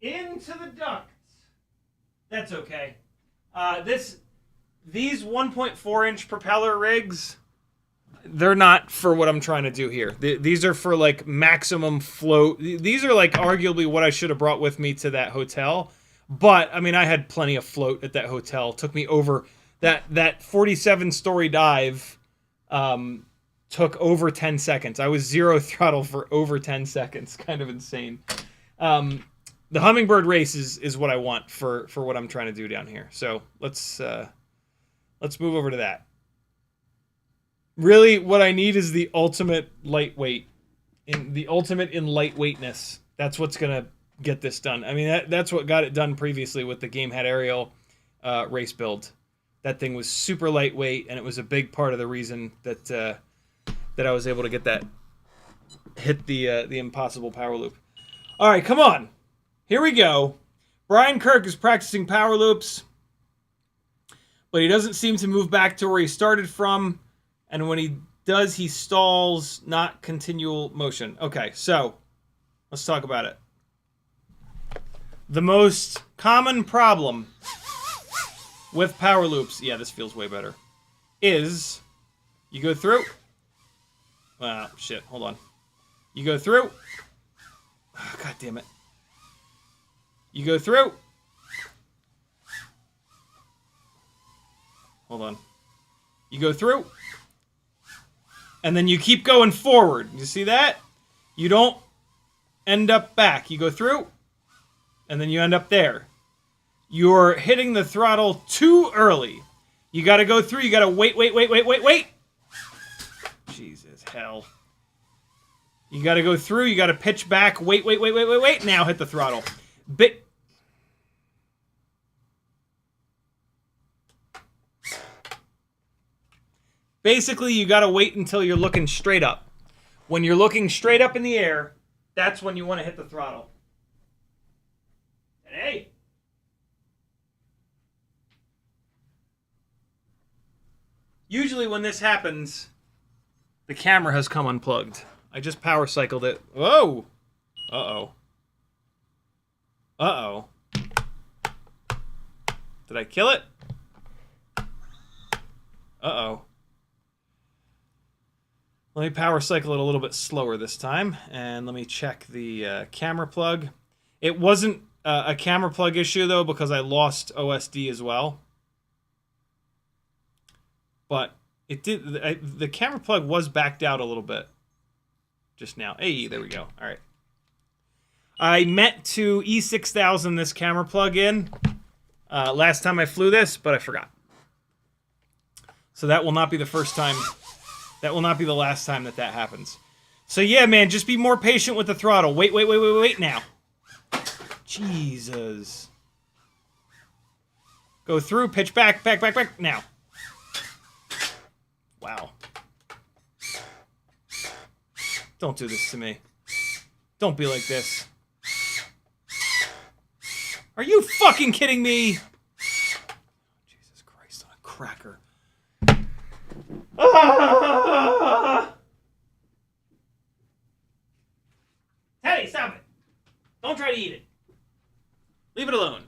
into the ducts. That's okay. These 1.4-inch propeller rigs, they're not for what I'm trying to do here. These are for, like, maximum float. These are, like, arguably what I should have brought with me to that hotel. But, I mean, I had plenty of float at that hotel. It took me over... That 47-story dive took over 10 seconds. I was 0 throttle for over 10 seconds. Kind of insane. The Hummingbird Race is what I want for what I'm trying to do down here. So, let's move over to that. Really, what I need is the ultimate lightweight. The ultimate in lightweightness. That's what's going to get this done. I mean, that's what got it done previously with the Game Hat Aerial race build. That thing was super lightweight, and it was a big part of the reason that I was able to get that hit the impossible power loop. All right, come on. Here we go. Brian Kirk is practicing power loops, but he doesn't seem to move back to where he started from. And when he does, he stalls, not continual motion. Okay, so let's talk about it. The most common problem with power loops, yeah, this feels way better, is you go through. Wow, shit, hold on. You go through. Oh, God damn it. You go through. Hold on. You go through. And then you keep going forward. You see that? You don't end up back. You go through. And then you end up there. You're hitting the throttle too early. You gotta go through. You gotta wait. Jesus, hell. You gotta go through. You gotta pitch back. Wait. Now hit the throttle. Basically, you gotta wait until you're looking straight up. When you're looking straight up in the air, that's when you want to hit the throttle. And hey! Usually when this happens, the camera has come unplugged. I just power cycled it. Whoa! Uh-oh. Uh-oh. Did I kill it? Uh-oh. Let me power cycle it a little bit slower this time, and let me check the camera plug. It wasn't a camera plug issue, though, because I lost OSD as well. But It did. The camera plug was backed out a little bit just now. Hey, there we go. All right. I meant to E6000 this camera plug in last time I flew this, but I forgot. So that will not be the first time. That will not be the last time that happens. So yeah, man, just be more patient with the throttle. Wait now. Jesus. Go through, pitch back, back, now. Wow. Don't do this to me. Don't be like this. Are you fucking kidding me? Jesus Christ on a cracker. Ah! Hey, stop it. Don't try to eat it. Leave it alone.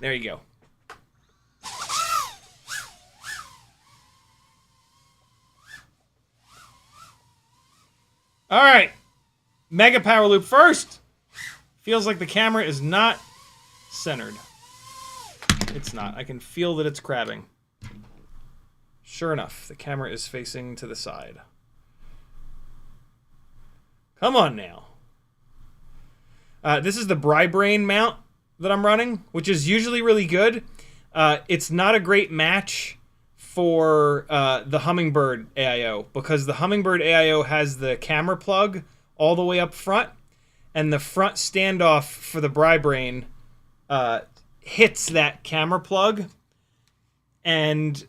There you go. All right. Mega power loop first. Feels like the camera is not centered. It's not. I can feel that it's crabbing. Sure enough, the camera is facing to the side. Come on now. This is the Brain mount that I'm running, which is usually really good. It's not a great match for the Hummingbird AIO, because the Hummingbird AIO has the camera plug all the way up front, and the front standoff for the Brain hits that camera plug, and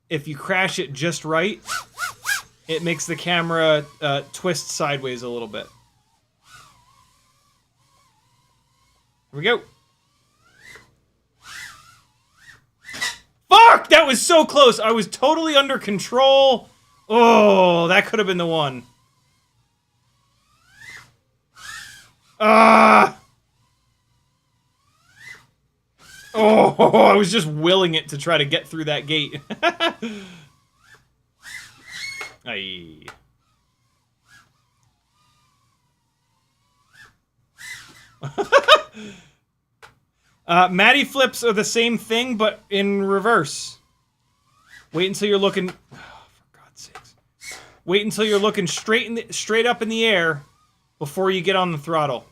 if you crash it just right, it makes the camera twist sideways a little bit. Here we go. Fuck! That was so close. I was totally under control. Oh, that could have been the one. Ah! Oh, I was just willing it to try to get through that gate. Aye. Matty flips are the same thing, but in reverse. Wait until you're looking... Oh, for God's sakes. Wait until you're looking straight up in the air before you get on the throttle.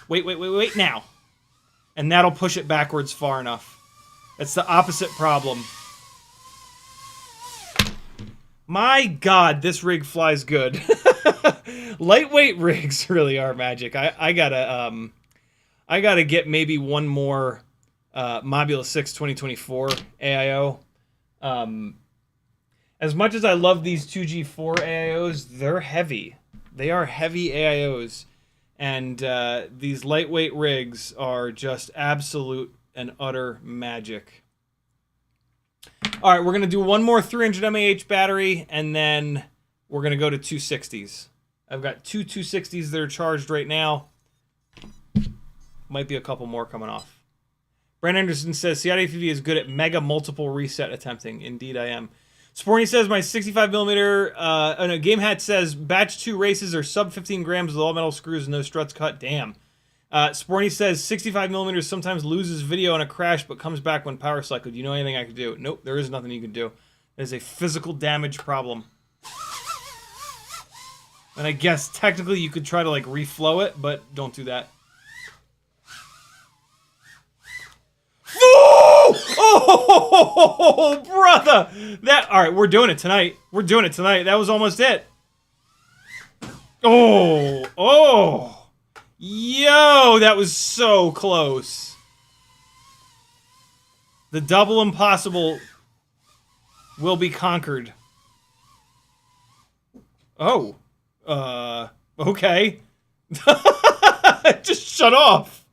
Wait now. And that'll push it backwards far enough. It's the opposite problem. My God, this rig flies good. Lightweight rigs really are magic. I gotta get maybe one more Mobula 6 2024 AIO. As much as I love these 2G4 AIOs, they're heavy. They are heavy AIOs. And these lightweight rigs are just absolute and utter magic. All right, we're going to do one more 300 mAh battery, and then we're going to go to 260s. I've got two 260s that are charged right now. Might be a couple more coming off. Brent Anderson says, CiottiFPV is good at mega multiple reset attempting. Indeed, I am. Sporny says, my 65mm... Game Hat says, batch 2 races are sub 15 grams with all metal screws and no struts cut. Damn. Sporny says, 65mm sometimes loses video in a crash but comes back when power cycled. Do you know anything I could do? Nope, there is nothing you can do. It is a physical damage problem. And I guess technically you could try to, like, reflow it, but don't do that. Oh, brother! Alright, we're doing it tonight. We're doing it tonight. That was almost it. Oh! Yo, that was so close. The double impossible will be conquered. Oh. Okay. Just shut off.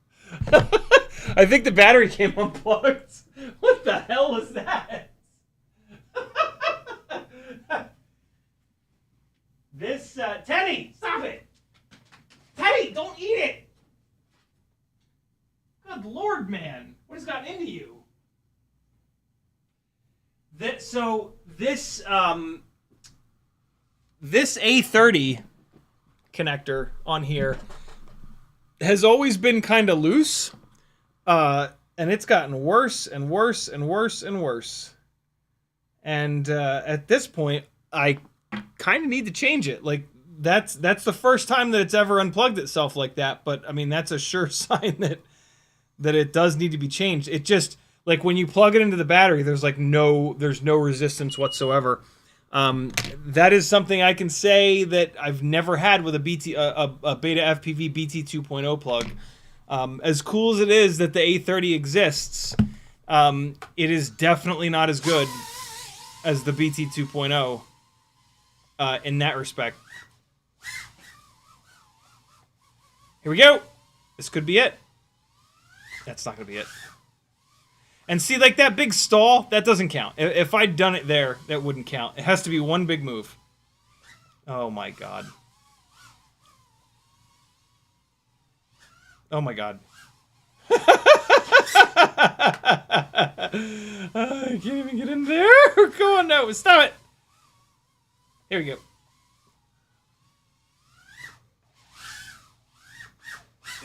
I think the battery came unplugged. What the hell was that? This, Teddy, stop it! Teddy, don't eat it! Good Lord, man. What has gotten into you? This A30 connector on here has always been kind of loose. And And it's gotten worse and worse and worse and worse. And at this point, I kind of need to change it. Like, that's the first time that it's ever unplugged itself like that. But, I mean, that's a sure sign that it does need to be changed. It just, like, when you plug it into the battery, there's no resistance whatsoever. That is something I can say that I've never had with a Beta FPV BT 2.0 plug. As cool as it is that the A30 exists, it is definitely not as good as the BT 2.0 in that respect. Here we go. This could be it. That's not going to be it. And see, like, that big stall, that doesn't count. If I'd done it there, that wouldn't count. It has to be one big move. Oh, my God. Oh, my God. I can't even get in there. Go on, no. Stop it. Here we go.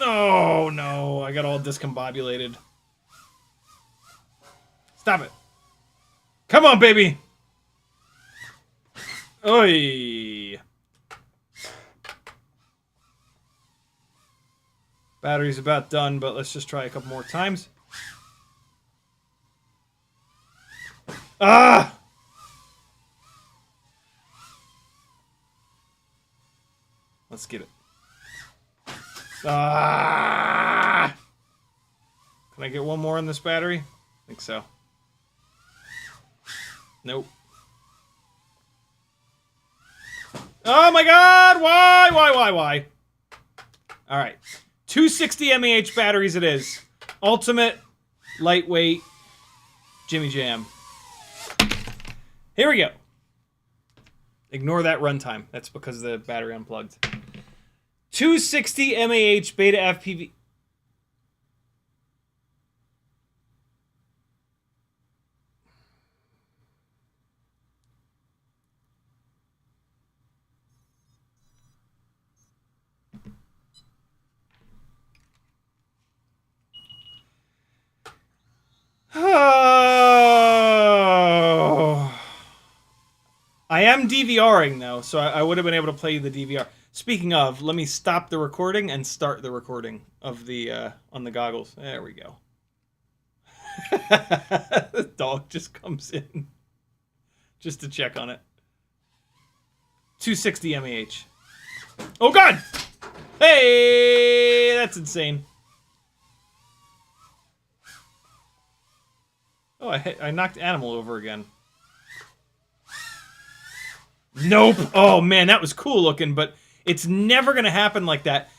Oh, no. I got all discombobulated. Stop it. Come on, baby. Oi. Battery's about done, but let's just try a couple more times. Ah! Let's get it. Ah! Can I get one more on this battery? I think so. Nope. Oh my God! Why? All right. 260 mAh batteries it is. Ultimate, lightweight, Jimmy Jam. Here we go. Ignore that runtime. That's because the battery unplugged. 260 mAh Beta FPV. Oh. I am DVRing though, so I would have been able to play the DVR. Speaking of, let me stop the recording and start the recording of the on the goggles. There we go. The dog just comes in just to check on it. 260 mAh. Oh God! Hey, that's insane. Oh, I knocked Animal over again. Nope. Oh man, that was cool looking, but it's never gonna happen like that.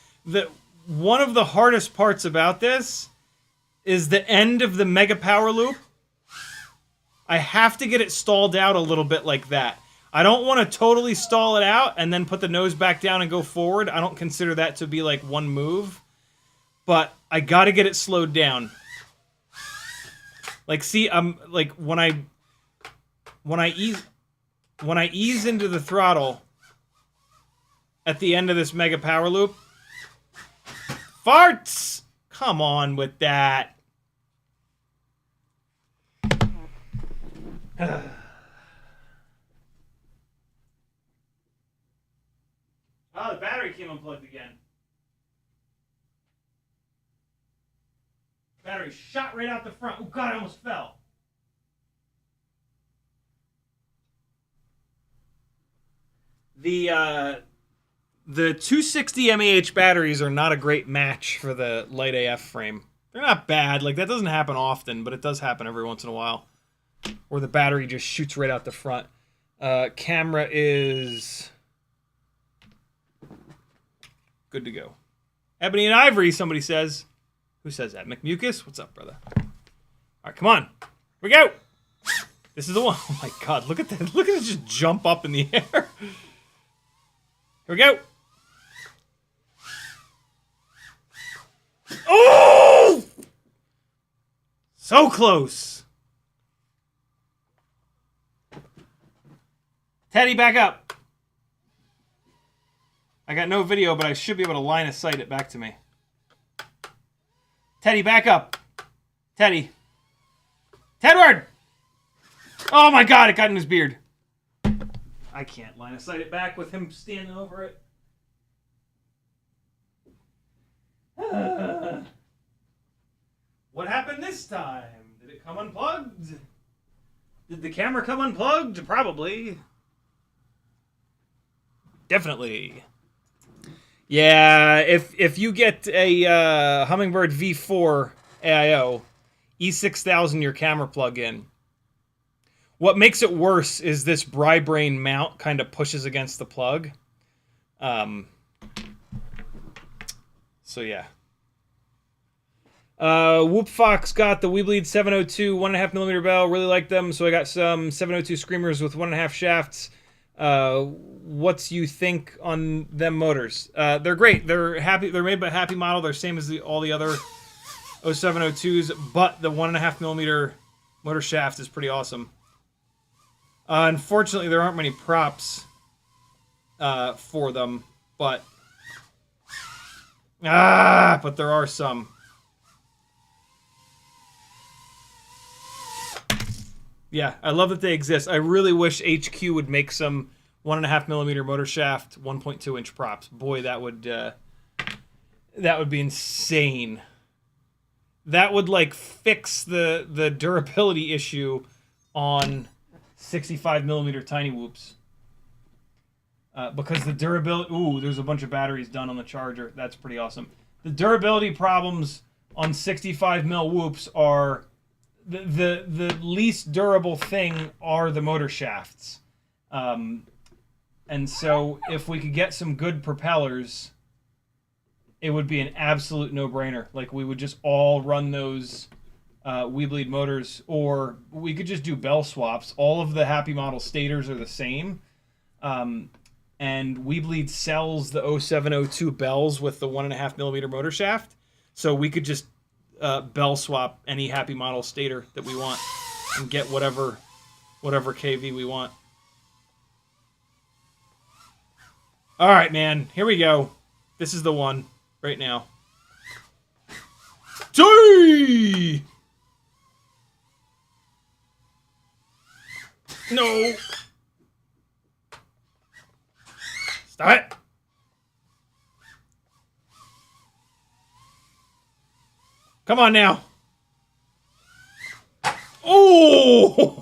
One of the hardest parts about this is the end of the mega power loop. I have to get it stalled out a little bit like that. I don't want to totally stall it out and then put the nose back down and go forward. I don't consider that to be like one move, but I gotta get it slowed down. Like, see, I'm like when I ease into the throttle at the end of this mega power loop. Farts! Come on with that. Oh, the battery came unplugged again. Battery shot right out the front. Oh God, I almost fell. The 260 mAh batteries are not a great match for the light AF frame. They're not bad. Like, that doesn't happen often, but it does happen every once in a while. Where the battery just shoots right out the front. Camera is good to go. Ebony and Ivory, somebody says. Who says that? McMucus? What's up, brother? All right, come on. Here we go. This is the one. Oh my God, look at that. Look at it just jump up in the air. Here we go. Oh! So close. Teddy, back up. I got no video, but I should be able to line of sight it back to me. Teddy, back up. Teddy. Tedward! Oh my god, it got in his beard. I can't line of sight it back with him standing over it. What happened this time? Did it come unplugged? Did the camera come unplugged? Probably. Definitely. Yeah, if you get a Hummingbird V4 AIO, E6000 your camera plug-in. What makes it worse is this Bri-Brain mount kind of pushes against the plug. So yeah. Whoop Fox got the Weebleed 702 1.5mm bell. Really like them, so I got some 702 Screamers with 1.5 shafts. What's you think on them motors? They're great. They're happy. They're made by Happy Model. They're same as all the other 0702s, but the 1.5mm motor shaft is pretty awesome. Unfortunately, there aren't many props for them, but there are some. Yeah, I love that they exist. I really wish HQ would make some 1.5mm motor shaft, 1.2-inch props. Boy, that would be insane. That would like fix the durability issue on 65mm tiny whoops. Because the durability... Ooh, there's a bunch of batteries done on the charger. That's pretty awesome. The durability problems on 65mm whoops are... The least durable thing are the motor shafts. And so if we could get some good propellers, it would be an absolute no-brainer. Like, we would just all run those Weebleed motors, or we could just do bell swaps. All of the Happy Model stators are the same. And Weebleed sells the 0702 bells with the 1.5mm motor shaft. So we could just bell swap any Happy Model stator that we want and get whatever KV we want. All right, man. Here we go. This is the one right now. Gee! No. Stop it. Come on now. Oh!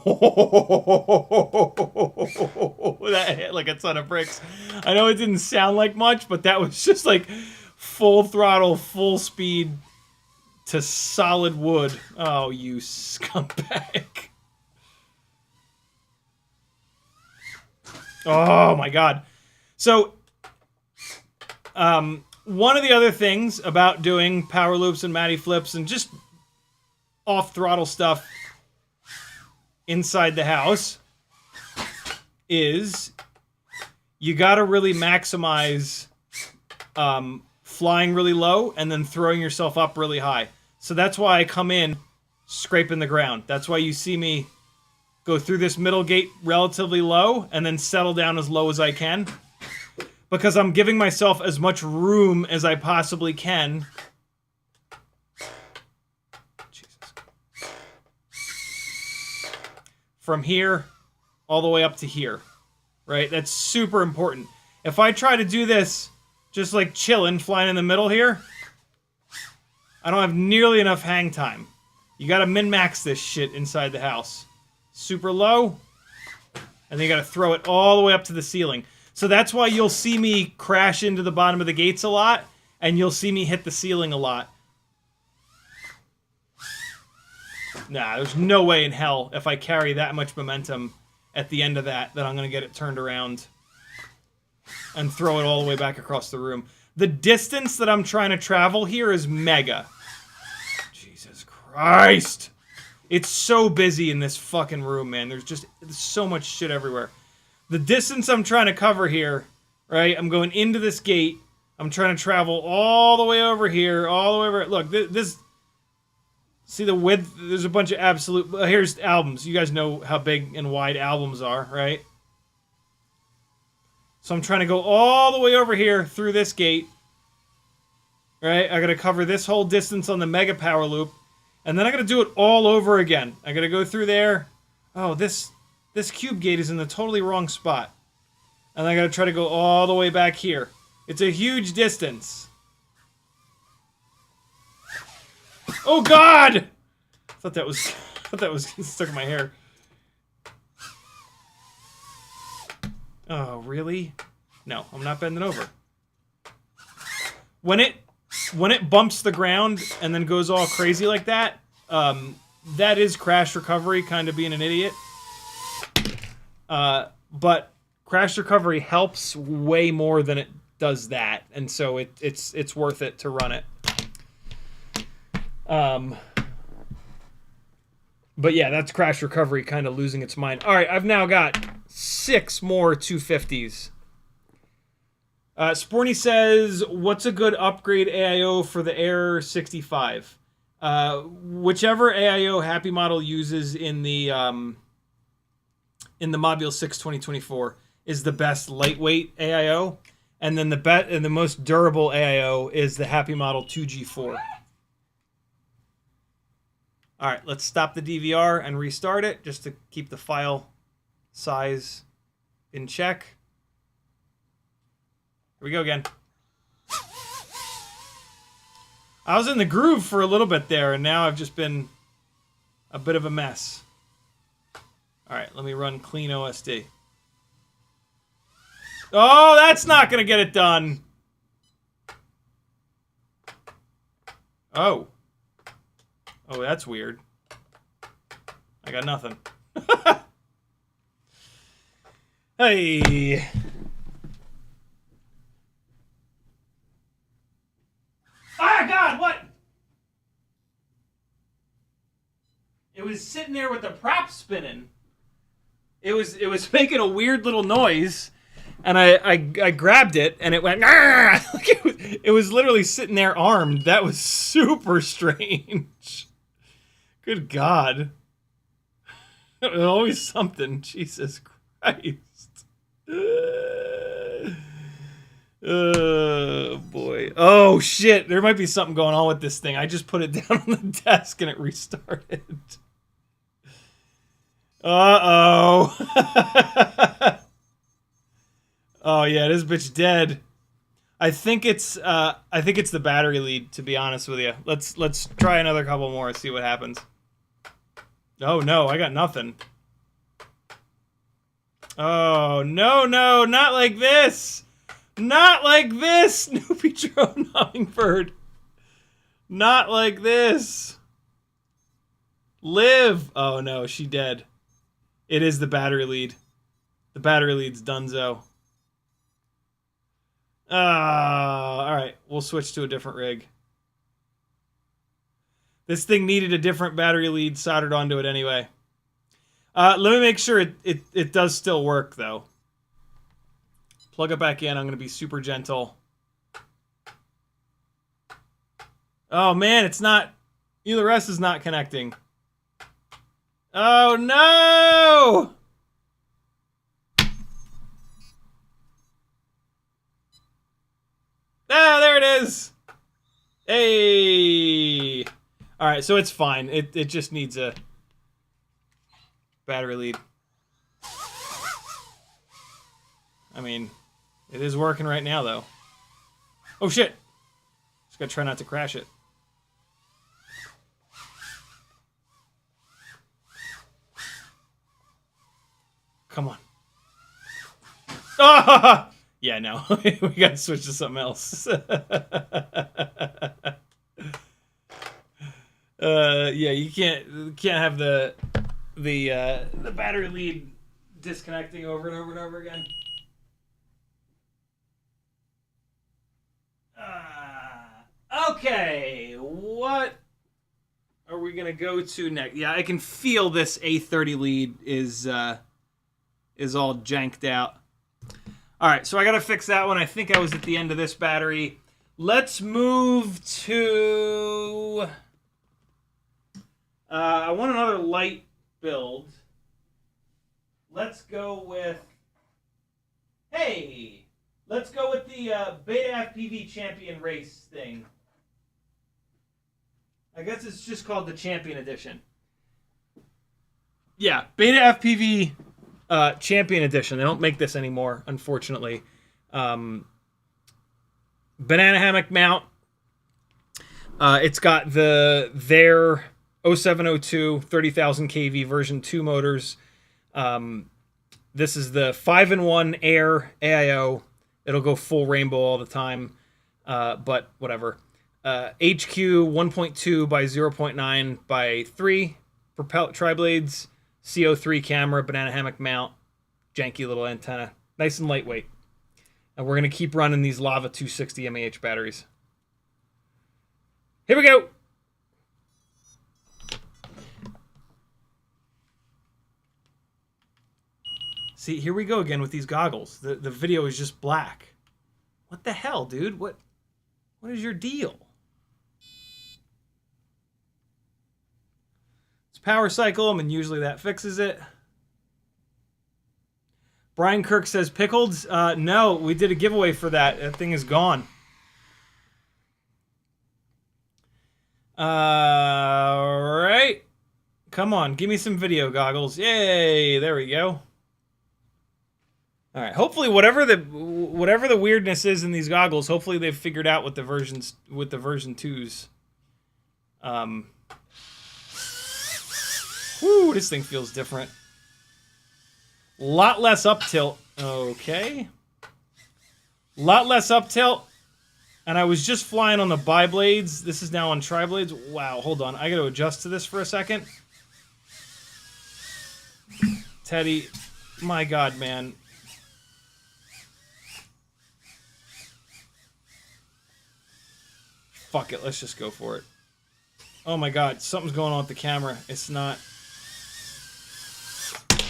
That hit like a ton of bricks. I know it didn't sound like much, but that was just like full throttle, full speed to solid wood. Oh, you scumbag. Oh my god. So, one of the other things about doing power loops and Matty flips and just off throttle stuff inside the house is you gotta really maximize flying really low and then throwing yourself up really high. So that's why I come in scraping the ground. That's why you see me go through this middle gate relatively low and then settle down as low as I can. Because I'm giving myself as much room as I possibly can. Jesus. From here all the way up to here. Right? That's super important. If I try to do this just like chilling, flying in the middle here, I don't have nearly enough hang time. You gotta min-max this shit inside the house. Super low, and then you gotta throw it all the way up to the ceiling. So that's why you'll see me crash into the bottom of the gates a lot, and you'll see me hit the ceiling a lot. Nah, there's no way in hell if I carry that much momentum at the end of that I'm gonna get it turned around and throw it all the way back across the room. The distance that I'm trying to travel here is mega. Jesus Christ. It's so busy in this fucking room, man. There's so much shit everywhere. The distance I'm trying to cover here, right? I'm going into this gate. I'm trying to travel all the way over here, all the way over. Look, this. See the width? There's a bunch of absolute. Here's albums. You guys know how big and wide albums are, right? So I'm trying to go all the way over here through this gate, right? I gotta cover this whole distance on the Mega Power Loop, And then I gotta do it all over again. I gotta go through there. Oh, this cube gate is in the totally wrong spot. And I gotta try to go all the way back here. It's a huge distance. Oh God! I thought that was stuck in my hair. Oh, really? No, I'm not bending over. When it bumps the ground and then goes all crazy like that, that is crash recovery, kind of being an idiot. But crash recovery helps way more than it does that, and so it's worth it to run it. But yeah, that's crash recovery kind of losing its mind. All right, I've now got 6 more 250s. Sporny says, what's a good upgrade AIO for the Air 65? Whichever AIO Happy Model uses in the Module 6 2024 is the best lightweight AIO, and then the most durable AIO is the Happy Model 2G4. All right, let's stop the DVR and restart it just to keep the file size in check. Here we go again. I was in the groove for a little bit there, and now I've just been a bit of a mess. All right, let me run clean OSD. Oh, that's not going to get it done. Oh. Oh, that's weird. I got nothing. Hey. Ah, God, what? It was sitting there with the prop spinning. It was making a weird little noise, and I grabbed it, and it went, ah! Like it was literally sitting there armed. That was super strange. Good God. Always something. Jesus Christ. Oh, boy. Oh, shit. There might be something going on with this thing. I just put it down on the desk and it restarted. Uh-oh. Oh, yeah. This bitch dead. I think it's the battery lead, to be honest with you. Let's try another couple more and see what happens. Oh, no. I got nothing. Oh, no, not like this. Not like this, Snoopy Drone Hummingbird. Not like this. Live. Oh, no, she dead. It is the battery lead. The battery lead's donezo. Alright, we'll switch to a different rig. This thing needed a different battery lead soldered onto it anyway. Let me make sure it does still work, though. Plug it back in. I'm going to be super gentle. Oh, man, it's not... Either S is not connecting. Oh, no! Ah, there it is! Hey! Alright, so it's fine. It just needs a battery lead. I mean, it is working right now, though. Oh, shit! Just gotta try not to crash it. Come on. Ah! Yeah, no. We gotta switch to something else. Yeah, you can't have the battery lead disconnecting over and over and over again. Okay, what are we gonna go to next? Yeah, I can feel this A30 lead is all janked out. All right, so I gotta fix that one. I think I was at the end of this battery. Let's move to... I want another light build. Let's go with... Hey! Let's go with the Beta FPV Champion Race thing. I guess it's just called the Champion Edition. Yeah, Beta FPV Champion Edition. They don't make this anymore, unfortunately. Banana hammock mount. It's got their 0702 30,000 kV version 2 motors. This is the 5-in-1 Air AIO. It'll go full rainbow all the time, but whatever. HQ 1.2 by 0.9 by 3 propel tri-blades, CO3 camera, banana hammock mount, janky little antenna, nice and lightweight. And we're gonna keep running these Lava 260 mAh batteries. Here we go. See, here we go again with these goggles. The video is just black. What the hell, dude? What is your deal? It's power cycle them, and usually that fixes it. Brian Kirk says pickled. No, we did a giveaway for that. That thing is gone. All right. Come on, give me some video goggles. Yay, there we go. All right, hopefully whatever the weirdness is in these goggles, hopefully they've figured out with the version 2s. Whoo, this thing feels different. Lot less up tilt. Okay. Lot less up tilt. And I was just flying on the bi-blades. This is now on tri-blades. Wow, hold on. I got to adjust to this for a second. Teddy, my God, man. Fuck it, let's just go for it. Oh my God, something's going on with the camera. It's not...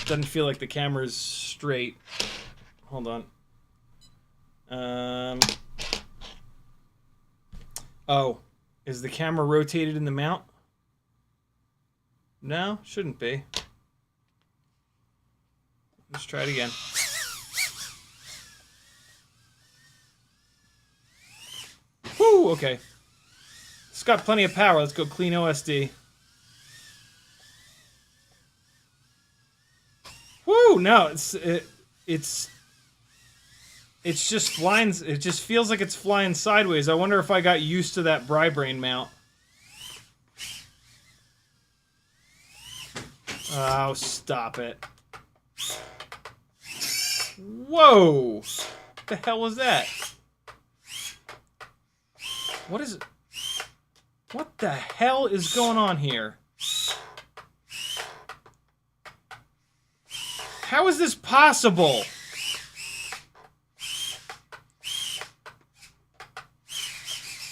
Doesn't feel like the camera's straight. Hold on. Oh, is the camera rotated in the mount? No, shouldn't be. Let's try it again. Woo, okay. It's got plenty of power. Let's go clean OSD. Woo, no, it's just flying. It just feels like it's flying sideways. I wonder if I got used to that Brain mount. Oh, stop it. Whoa! What the hell was that? What is it? What the hell is going on here? How is this possible?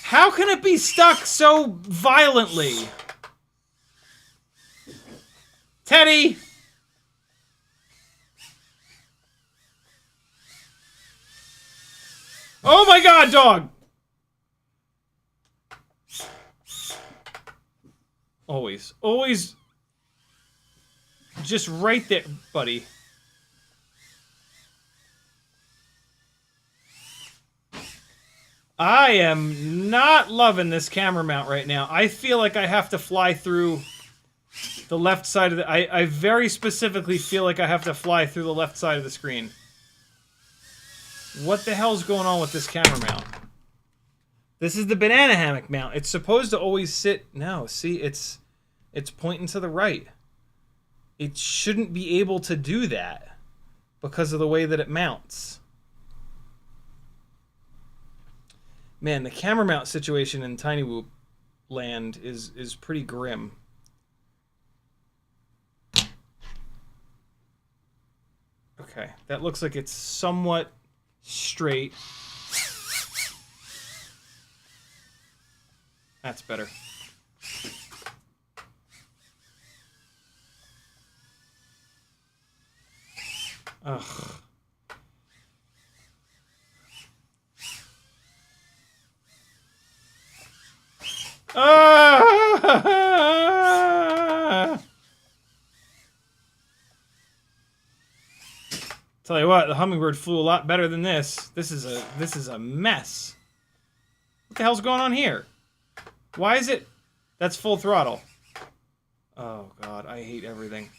How can it be stuck so violently? Teddy! Oh my God, dog! Always. Always just right there, buddy. I am not loving this camera mount right now. I feel like I have to fly through the left side of the... I very specifically feel like I have to fly through the left side of the screen. What the hell's going on with this camera mount? This is the banana hammock mount. It's supposed to always sit... No, see, it's pointing to the right. It shouldn't be able to do that because of the way that it mounts. Man, the camera mount situation in Tiny Whoop land is pretty grim. Okay, that looks like it's somewhat straight. That's better. Ugh. Ah! Tell you what, the Hummingbird flew a lot better than this. This is a mess. What the hell's going on here? Why is it That's full throttle. Oh, God. I hate everything.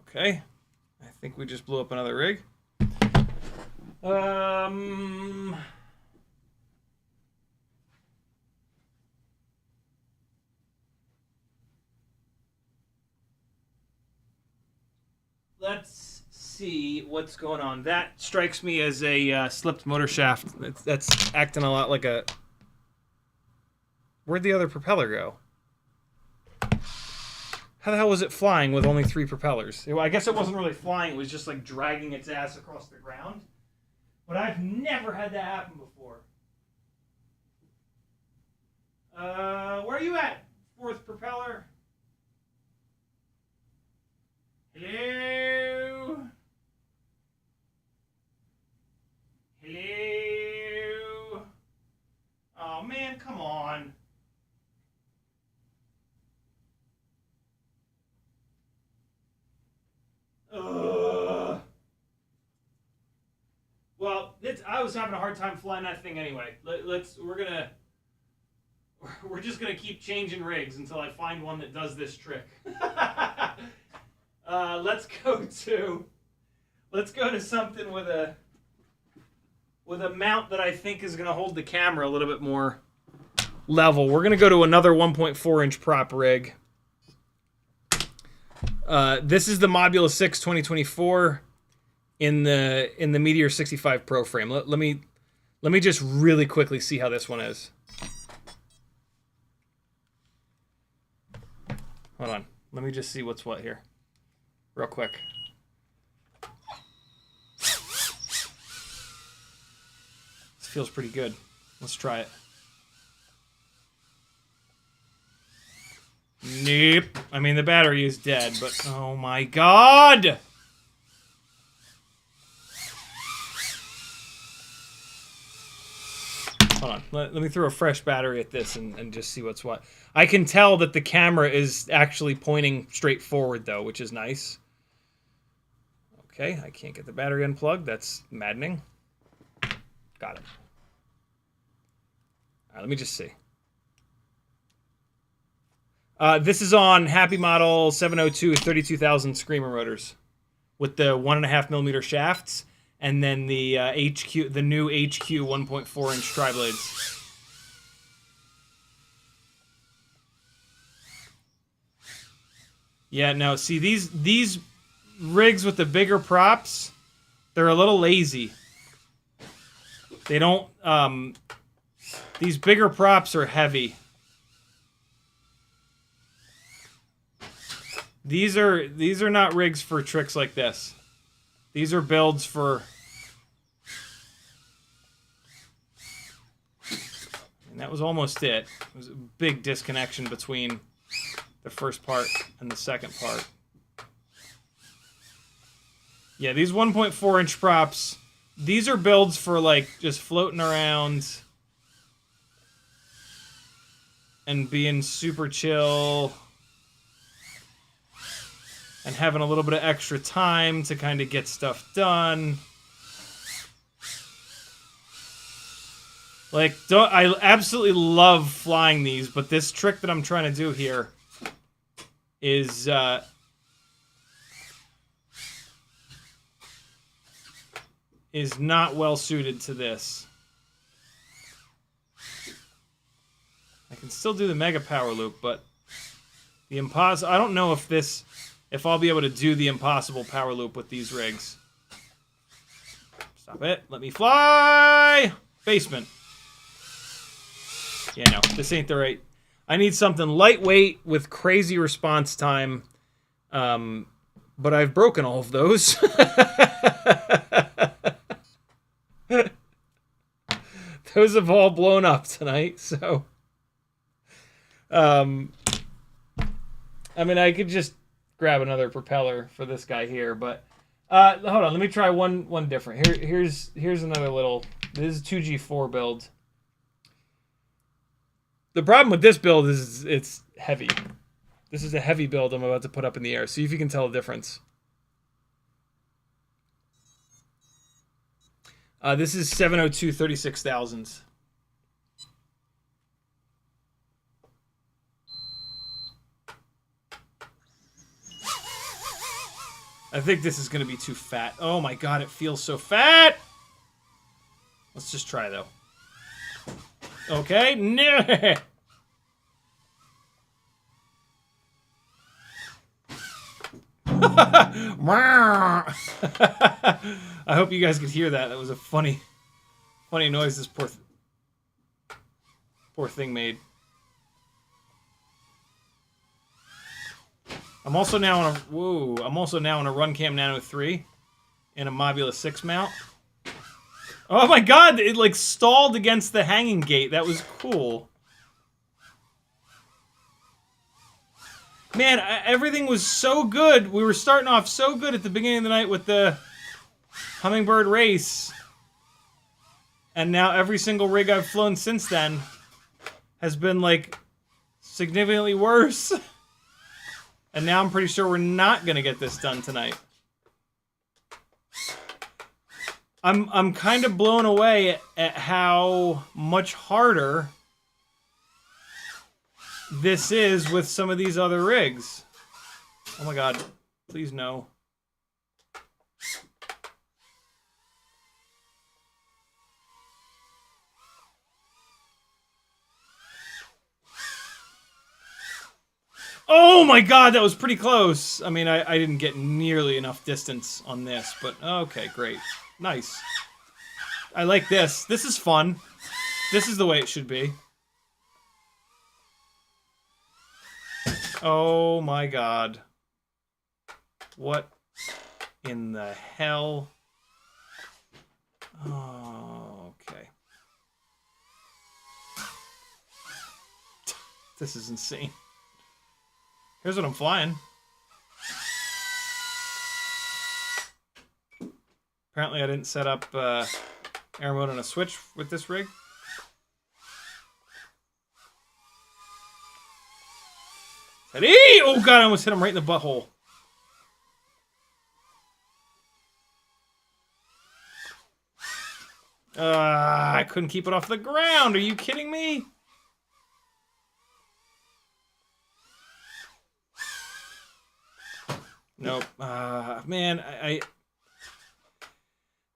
Okay. I think we just blew up another rig. Let's see what's going on. That strikes me as a slipped motor shaft. That's acting a lot like a... Where'd the other propeller go? How the hell was it flying with only 3 propellers? I guess it wasn't really flying. It was just like dragging its ass across the ground. But I've never had that happen before. Where are you at? 4th propeller. Hello? Hello? Oh, man, come on. Well, I was having a hard time flying that thing anyway. We're just gonna keep changing rigs until I find one that does this trick. Let's go to something with a mount that I think is gonna hold the camera a little bit more level. We're gonna go to another 1.4-inch prop rig. This is the Modula 6 2024 in the Meteor 65 Pro frame. Let me just really quickly see how this one is. Hold on. Let me just see what's what here. Real quick. This feels pretty good. Let's try it. Nope. I mean, the battery is dead, but oh my God! Hold on. Let me throw a fresh battery at this and just see what's what. I can tell that the camera is actually pointing straight forward, though, which is nice. Okay, I can't get the battery unplugged. That's maddening. Got it. All right, let me just see. This is on Happy Model 702 32,000 Screamer motors with the 1.5mm shafts, and then the the new HQ 1.4-inch tri-blades. Yeah, no, see, these rigs with the bigger props, they're a little lazy. They don't, these bigger props are heavy. These are not rigs for tricks like this. These are builds for... And that was almost it. It was a big disconnection between the first part and the second part. Yeah, these 1.4-inch props, these are builds for, like, just floating around and being super chill and having a little bit of extra time to kind of get stuff done. Like, I absolutely love flying these, but this trick that I'm trying to do here is not well suited to this. I can still do the mega power loop, but the I don't know if I'll be able to do the impossible power loop with these rigs. Stop it. Let me fly! Basement. Yeah, no, this ain't the right... I need something lightweight with crazy response time. But I've broken all of those. Those have all blown up tonight, so... I mean, I could just grab another propeller for this guy here, but... hold on, let me try one different. Here's another little... This is 2G4 build. The problem with this build is it's heavy. This is a heavy build I'm about to put up in the air. See if you can tell the difference. This is 702 36,000s. I think this is going to be too fat. Oh my god, it feels so fat! Let's just try, though. Okay, no! I hope you guys could hear that. That was a funny noise this poor thing made. I'm also now on a Runcam Nano 3 and a Mobula 6 mount. Oh my god, it like stalled against the hanging gate. That was cool. Man, everything was so good. We were starting off so good at the beginning of the night with the Hummingbird race. And now every single rig I've flown since then has been like significantly worse. And now I'm pretty sure we're not gonna get this done tonight. I'm kind of blown away at how much harder this is with some of these other rigs. Oh my god, please no. Oh my god, that was pretty close. I mean, I didn't get nearly enough distance on this, but okay, great. Nice. I like this. This is fun. This is the way it should be. Oh my god. What in the hell? Oh, okay. This is insane. Here's what I'm flying. Apparently I didn't set up air mode on a switch with this rig. Oh god, I almost hit him right in the butthole. I couldn't keep it off the ground. Are you kidding me? Nope. Man,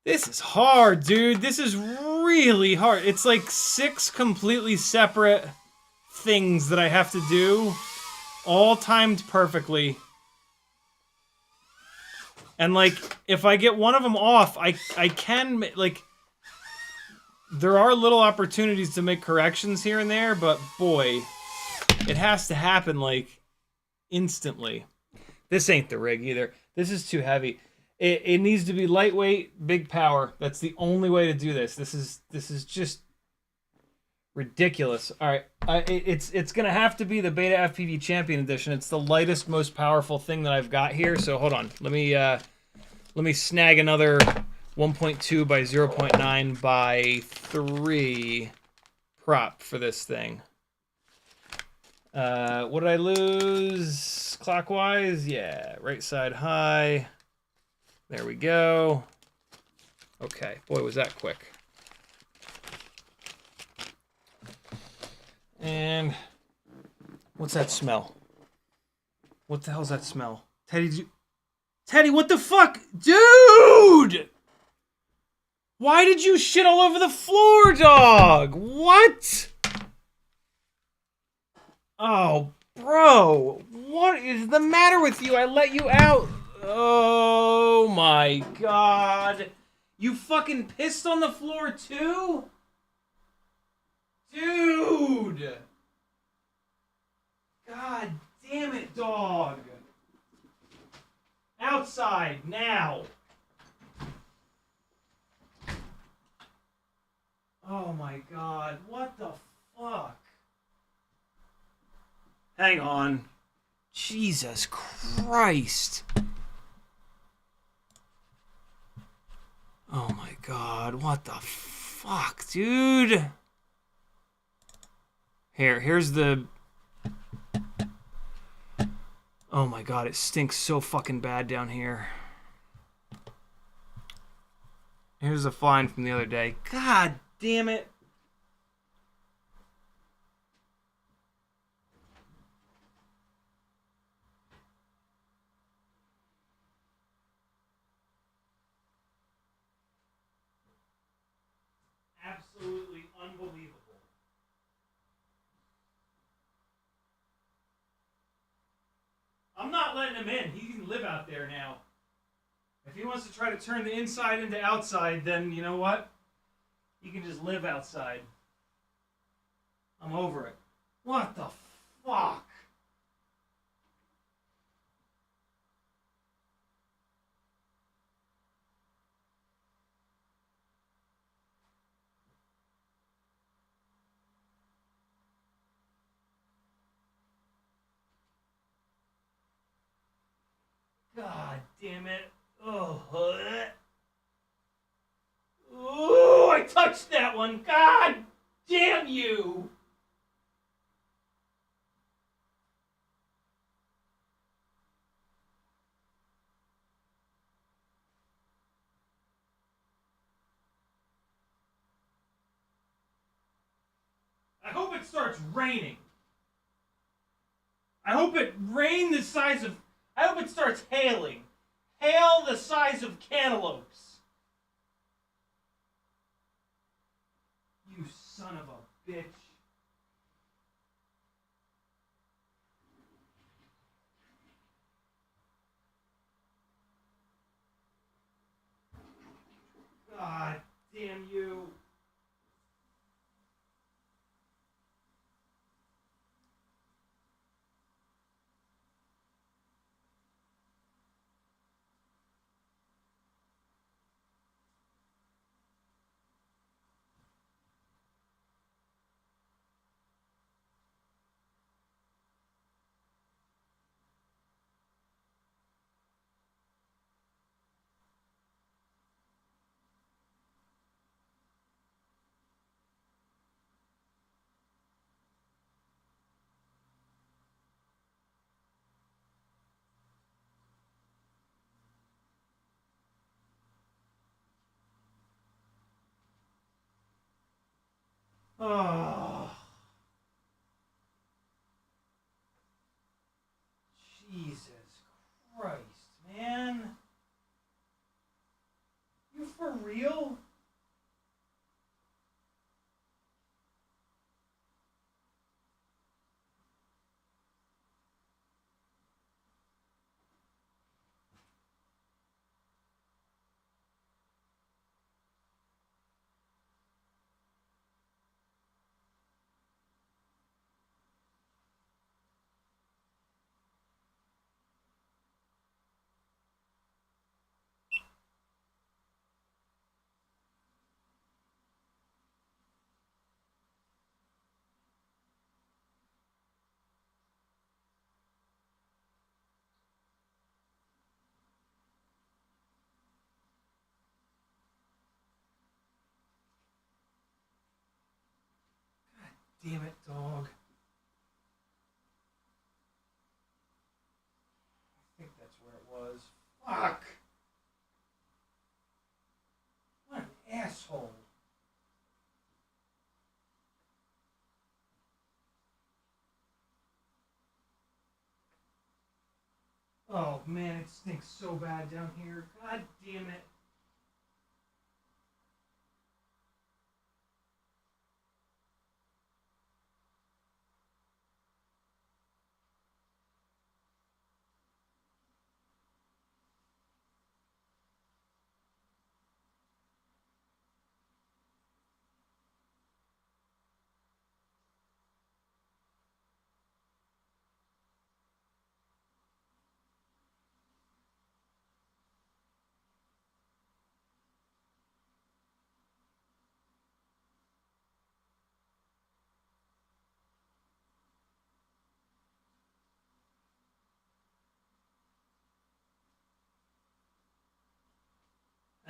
this is hard, dude. This is really hard. It's like 6 completely separate things that I have to do, all timed perfectly. And, like, if I get one of them off, I can, like... There are little opportunities to make corrections here and there, but, boy, it has to happen, like, instantly. This ain't the rig, either. This is too heavy. It needs to be lightweight, big power. That's the only way to do this. This is just ridiculous. All right, it's gonna have to be the Beta FPV Champion Edition. It's the lightest, most powerful thing that I've got here. So hold on, let me snag another 1.2 by 0.9 by 3 prop for this thing. What did I lose clockwise? Yeah, right side high. There we go. Okay, boy, was that quick. And what's that smell? What the hell's that smell? Teddy, what the fuck? Dude! Why did you shit all over the floor, dog? What? Oh, bro. What is the matter with you? I let you out. Oh my god. You fucking pissed on the floor too? Dude. God damn it, dog. Outside, now. Oh my god, what the fuck? Hang on. Jesus Christ. Oh my god, what the fuck, dude? Here's the... Oh my god, it stinks so fucking bad down here. Here's a fine from the other day. God damn it. Absolutely unbelievable. I'm not letting him in. He can live out there now. If he wants to try to turn the inside into outside, then you know what? He can just live outside. I'm over it. What the fuck? God damn it. Oh. Ooh, I touched that one. God damn you. I hope it starts raining. I hope it rain the size of... I hope it starts hailing. Hail the size of cantaloupes. You son of a bitch. God damn you. Oh. Jesus Christ, man. You for real? Damn it, dog. I think that's where it was. Fuck! What an asshole. Oh man, it stinks so bad down here. God damn it.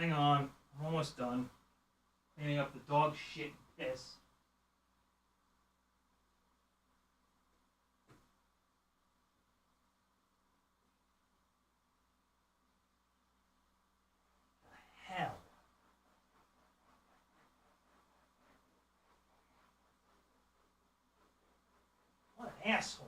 Hang on. I'm almost done. Cleaning up the dog shit and piss. Hell. What an asshole.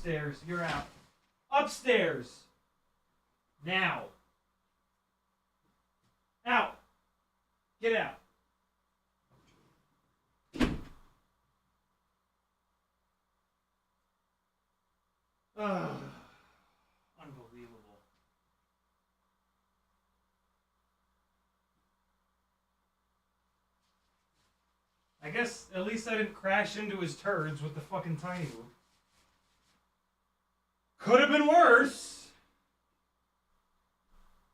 Upstairs. You're out. Upstairs. Now. Out. Get out. Unbelievable. I guess at least I didn't crash into his turds with the fucking tiny whoop. Could have been worse.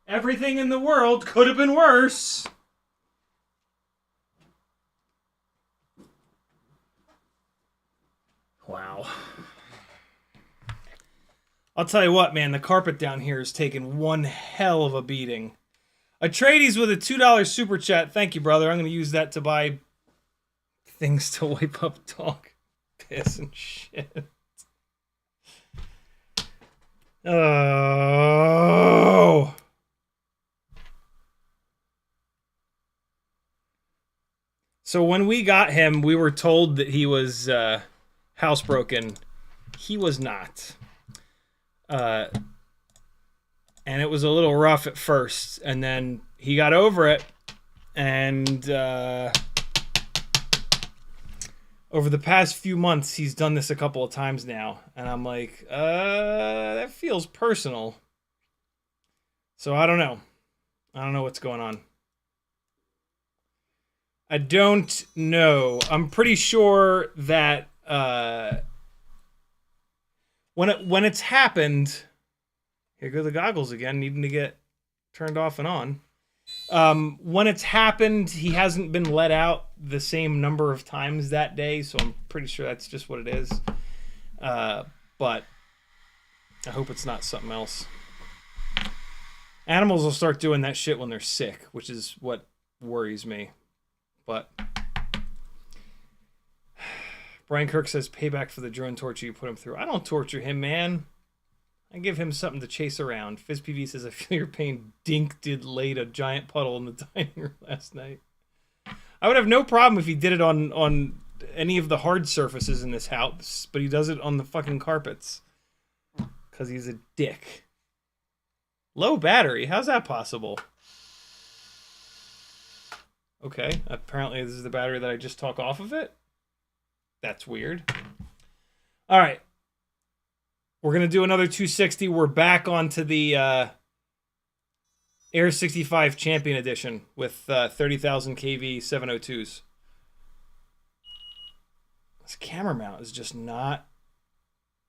Everything in the world could have been worse. Wow. I'll tell you what, man, the carpet down here is taking one hell of a beating. Atreides with a $2 super chat. Thank you, brother. I'm going to use that to buy things to wipe up dog piss and shit. Oh. So when we got him, we were told that he was housebroken. He was not. And it was a little rough at first, and then he got over it, and over the past few months, he's done this a couple of times now, and I'm like, that feels personal. So I don't know. I don't know what's going on. I don't know. I'm pretty sure that when it's happened, here go the goggles again, needing to get turned off and on. When it's happened, he hasn't been let out the same number of times that day, so I'm pretty sure that's just what it is. But I hope it's not something else. Animals will start doing that shit when they're sick, which is what worries me. But Brian Kirk says payback for the drone torture you put him through. I don't torture him, man. I give him something to chase around. FizzPV says, I feel your pain. Dink did laid a giant puddle in the dining room last night. I would have no problem if he did it on any of the hard surfaces in this house, but he does it on the fucking carpets. Because he's a dick. Low battery? How's that possible? Okay, apparently this is the battery that I just took off of it. That's weird. All right. We're going to do another 260. We're back onto the Air 65 Champion Edition with 30,000 kV 702s. This camera mount is just not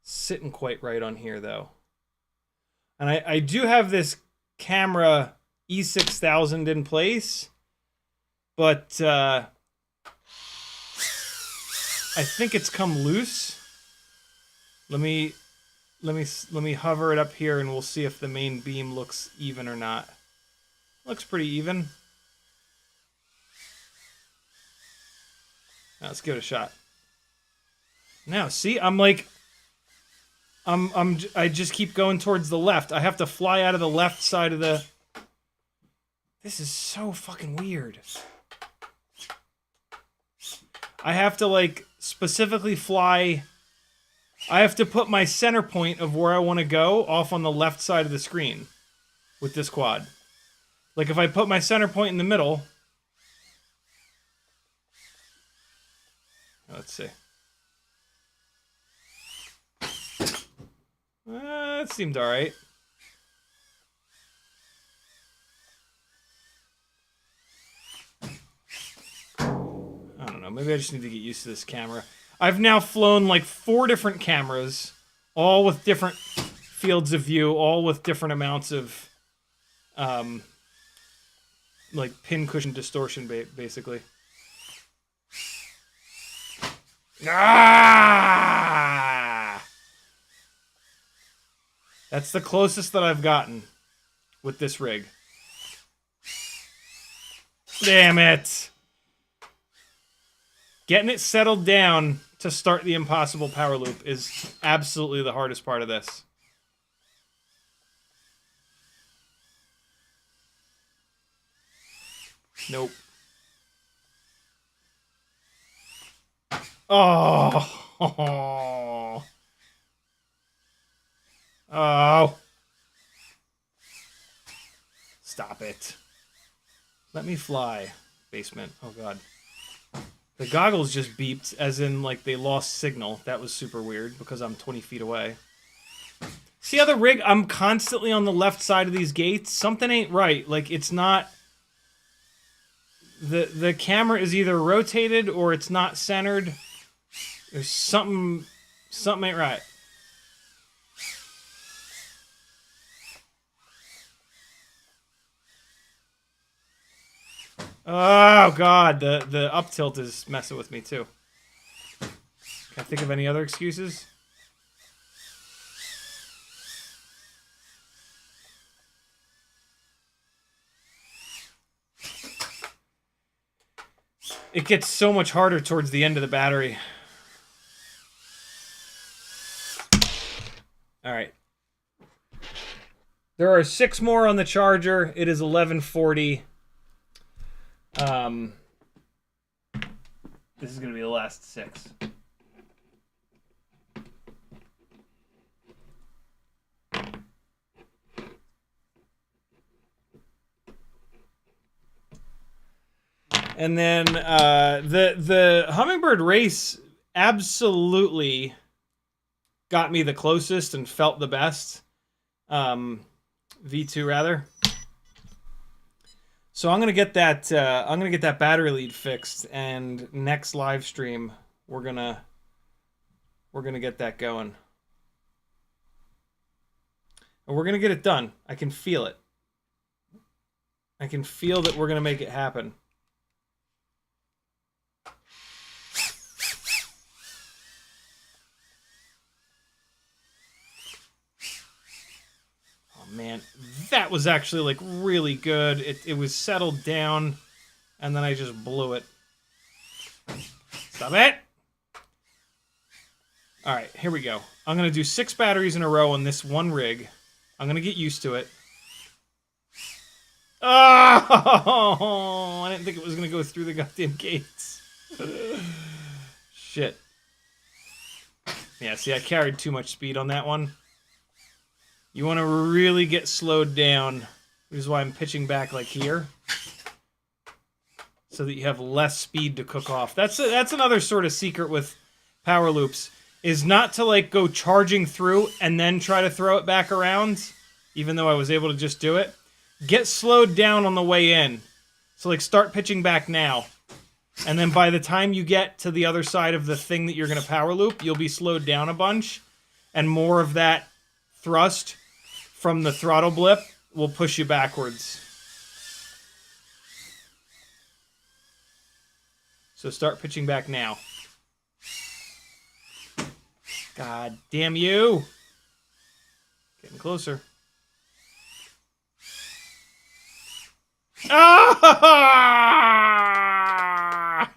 sitting quite right on here, though. And I do have this camera E6000 in place, but I think it's come loose. Let me hover it up here and we'll see if the main beam looks even or not. Looks pretty even. Now let's give it a shot. Now, see, I just keep going towards the left. I have to fly out of the left side of the... This is so fucking weird. I have to, like, specifically fly... I have to put my center point of where I want to go off on the left side of the screen with this quad. Like, if I put my center point in the middle... Let's see. It seemed alright. I don't know. Maybe I just need to get used to this camera. I've now flown like 4 different cameras, all with different fields of view, all with different amounts of like pincushion distortion, basically. Ah! That's the closest that I've gotten with this rig. Damn it! Getting it settled down to start the impossible power loop is absolutely the hardest part of this. Nope. Oh. Oh. Stop it. Let me fly. Basement. Oh, God. The goggles just beeped, as in, like, they lost signal. That was super weird, because I'm 20 feet away. See how the rig... I'm constantly on the left side of these gates? Something ain't right. Like, it's not... The camera is either rotated, or it's not centered. There's something... Something ain't right. Oh, God. The up tilt is messing with me, too. Can I think of any other excuses? It gets so much harder towards the end of the battery. All right. There are 6 more on the charger. It is 11:40. This is going to be the last 6. And then the Hummingbird race absolutely got me the closest and felt the best. V2 rather. So I'm gonna get that. I'm gonna get that battery lead fixed, and next live stream we're gonna get that going, and we're gonna get it done. I can feel it. I can feel that we're gonna make it happen. Man, that was actually like really good. It was settled down, and then I just blew it. Stop it! All right, here we go. I'm gonna do 6 batteries in a row on this one rig. I'm gonna get used to it. Oh! I didn't think it was gonna go through the goddamn gates. Shit. Yeah, see, I carried too much speed on that one. You want to really get slowed down, which is why I'm pitching back like here, so that you have less speed to cook off. That's another sort of secret with power loops, is not to like go charging through and then try to throw it back around, even though I was able to just do it. Get slowed down on the way in. So like start pitching back now. And then by the time you get to the other side of the thing that you're going to power loop, you'll be slowed down a bunch, and more of that thrust from the throttle blip will push you backwards. So start pitching back now. God damn you! Getting closer. Ah!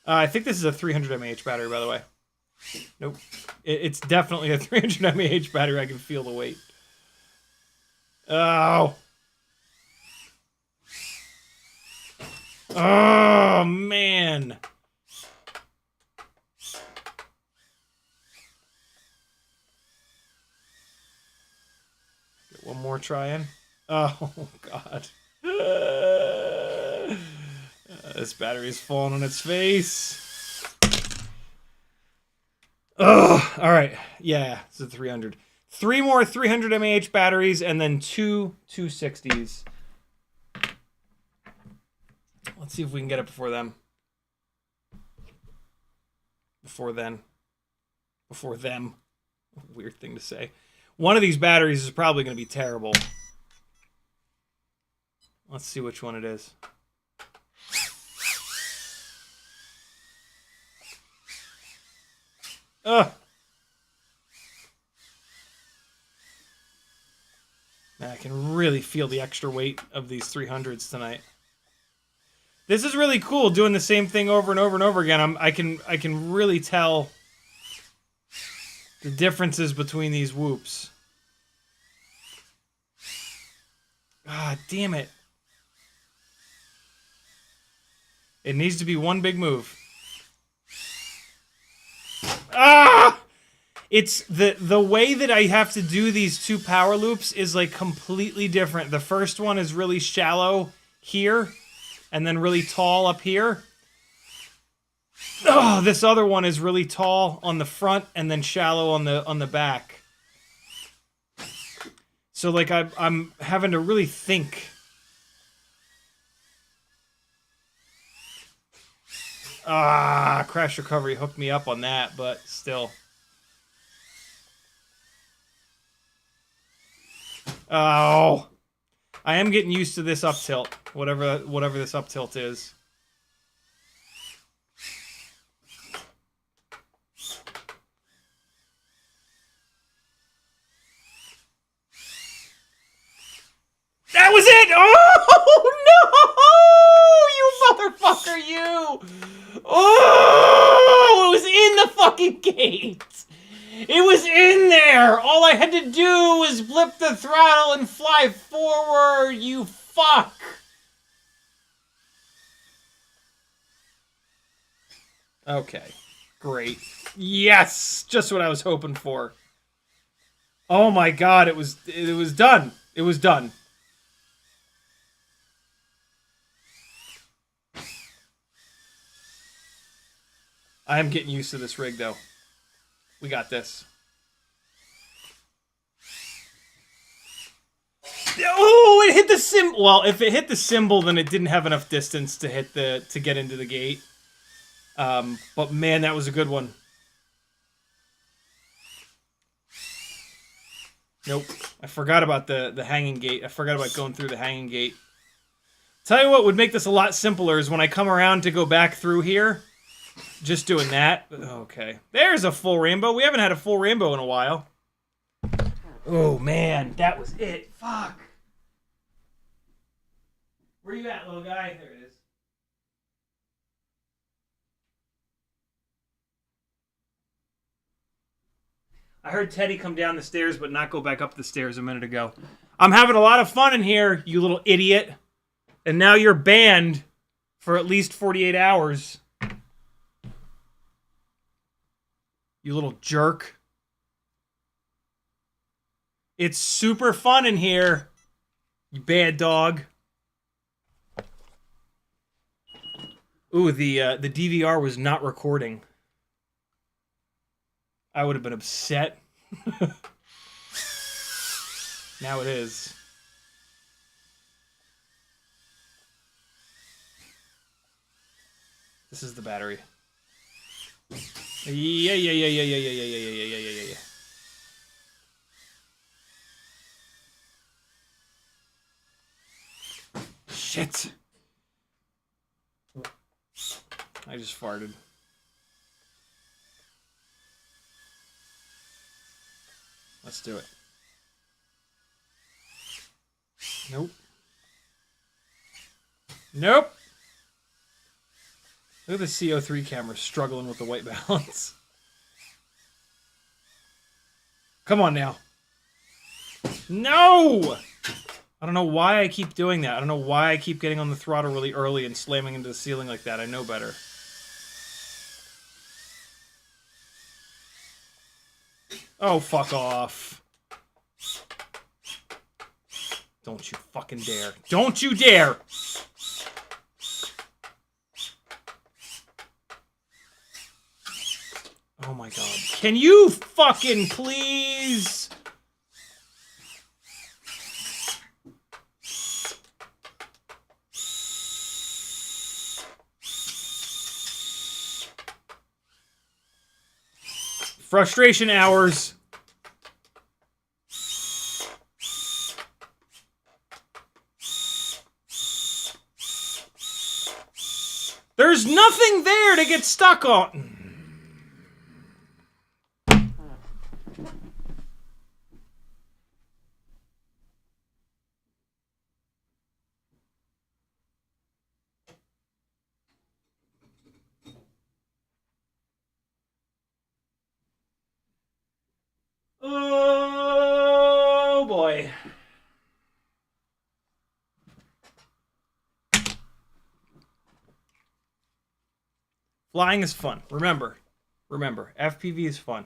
I think this is a 300 mAh battery, by the way. Nope. It's definitely a 300 mAh battery. I can feel the weight. Oh. Oh, man. Get one more try in. Oh, God. This battery is falling on its face. Oh, all right. Yeah, it's a 300. 3 more 300 mAh batteries, and then 2 260s. Let's see if we can get it before them. Before then. Before them. Weird thing to say. One of these batteries is probably going to be terrible. Let's see which one it is. Ugh. Man, I can really feel the extra weight of these 300s tonight. This is really cool, doing the same thing over and over and over again. I can really tell the differences between these whoops. Ah, damn it. It needs to be one big move. Ah! It's the way that I have to do these two power loops is like completely different. The first one is really shallow here, and then really tall up here. Oh, this other one is really tall on the front and then shallow on the back. So like I'm having to really think. Ah, crash recovery hooked me up on that, but still. Oh, I am getting used to this up tilt, whatever this up tilt is. That was it! Oh, no! You motherfucker, you! Oh, it was in the fucking gate! It was in there! All I had to do was flip the throttle and fly forward, you fuck! Okay, great. Yes! Just what I was hoping for. Oh my god, it was done. It was done. I am getting used to this rig, though. We got this. Oh, it hit the symbol. Well, if it hit the symbol, then it didn't have enough distance to hit to get into the gate. But man, that was a good one. Nope. I forgot about the hanging gate. I forgot about going through the hanging gate. Tell you what would make this a lot simpler is when I come around to go back through here. Just doing that. Okay. There's a full rainbow. We haven't had a full rainbow in a while. Oh, man. That was it. Fuck. Where you at, little guy? There it is. I heard Teddy come down the stairs but not go back up the stairs a minute ago. I'm having a lot of fun in here, you little idiot. And now you're banned for at least 48 hours. You little jerk. It's super fun in here, you bad dog. Ooh, the DVR was not recording. I would have been upset. Now it is. This is the battery. Yeah. Shit. I just farted. Let's do it. Nope. Nope. Look at the CO3 camera struggling with the white balance. Come on now. No! I don't know why I keep doing that. I don't know why I keep getting on the throttle really early and slamming into the ceiling like that. I know better. Oh, fuck off. Don't you fucking dare. Don't you dare! Oh my god. Can you fucking please? Frustration hours. There's nothing there to get stuck on. Oh boy. Flying is fun. Remember, FPV is fun.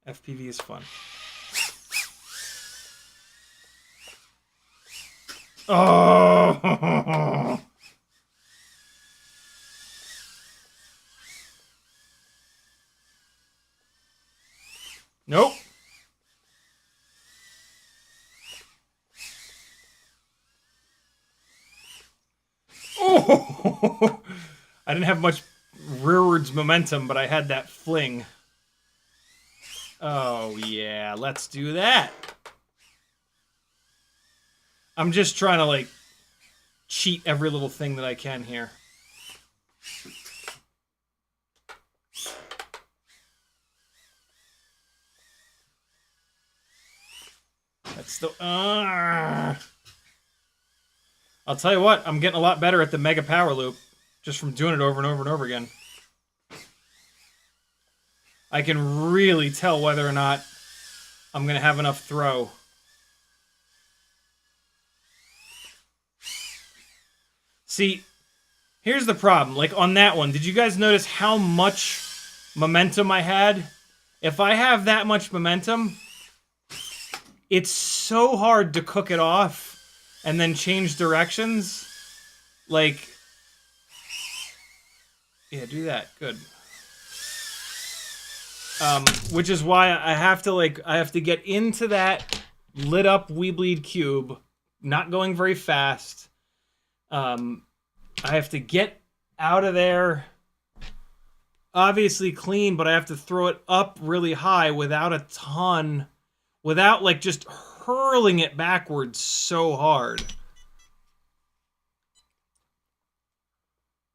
FPV is fun. Oh! Nope. Oh! I didn't have much rearwards momentum, but I had that fling. Oh, yeah. Let's do that. I'm just trying to, like, cheat every little thing that I can here. That's the... I'll tell you what, I'm getting a lot better at the mega power loop just from doing it over and over and over again. I can really tell whether or not I'm going to have enough throw. See, here's the problem. Like on that one, did you guys notice how much momentum I had? If I have that much momentum, it's so hard to cook it off and then change directions. Like, yeah, do that. Good. Which is why I have to get into that lit up Weebleed cube, not going very fast. I have to get out of there, obviously clean, but I have to throw it up really high without a ton, without like just hurling it backwards so hard.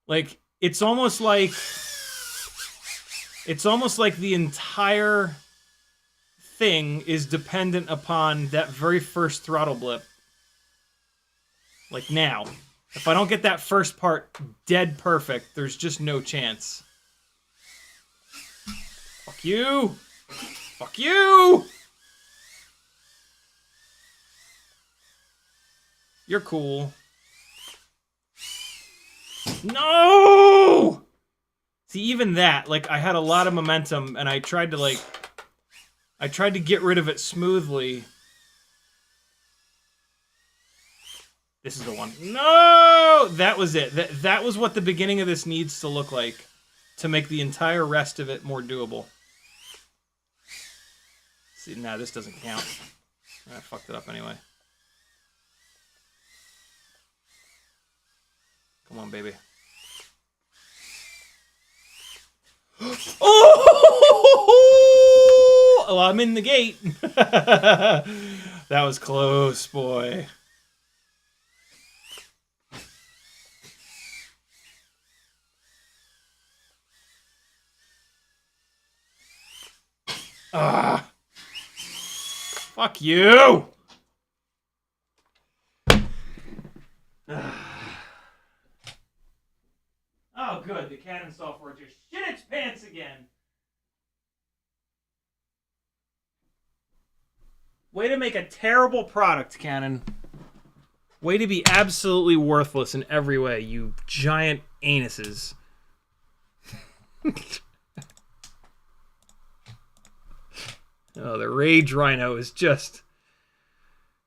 Like, it's almost like the entire thing is dependent upon that very first throttle blip. Like now. If I don't get that first part dead perfect, there's just no chance. Fuck you! Fuck you! You're cool. No! See, even that, like, I had a lot of momentum, and I tried to get rid of it smoothly. This is the one. No! That was it. That was what the beginning of this needs to look like to make the entire rest of it more doable. See, nah, this doesn't count. I fucked it up anyway. Come on, baby. Oh! Well, I'm in the gate. That was close, boy. Ah. Fuck you. Oh, good. The Canon software just shit its pants again. Way to make a terrible product, Canon. Way to be absolutely worthless in every way, you giant anuses. Oh, the Rage Rhino is just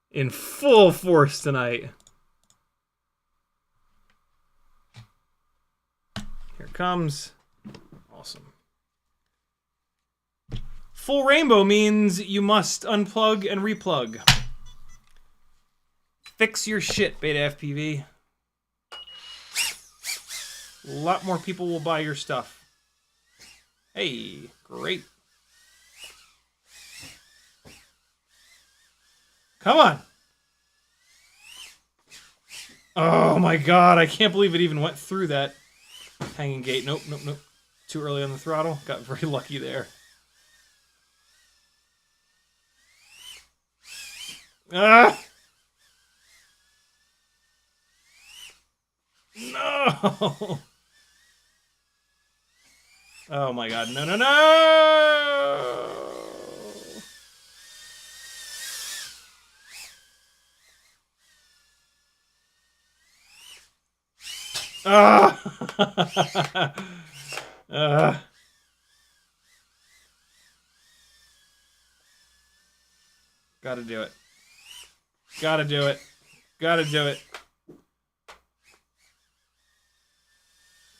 in full force tonight. Here it comes. Awesome. Full rainbow means you must unplug and replug. Fix your shit, Beta FPV. A lot more people will buy your stuff. Hey, great. Come on. Oh my god, I can't believe it even went through that hanging gate. Nope, nope, nope. Too early on the throttle. Got very lucky there. Ah! No! Oh my god, no, no, no! Ah! Gotta do it. Gotta do it. Gotta do it.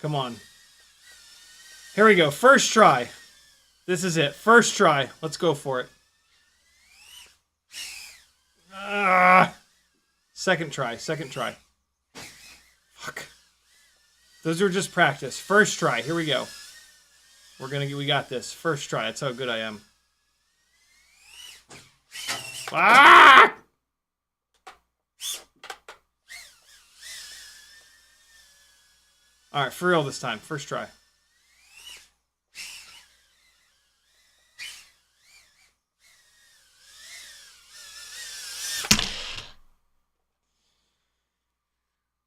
Come on. Here we go. First try. This is it. First try. Let's go for it. Second try. Second try. Fuck. Those are just practice. First try. Here we go. We got this. First try. That's how good I am. Ah! All right, for real this time. First try.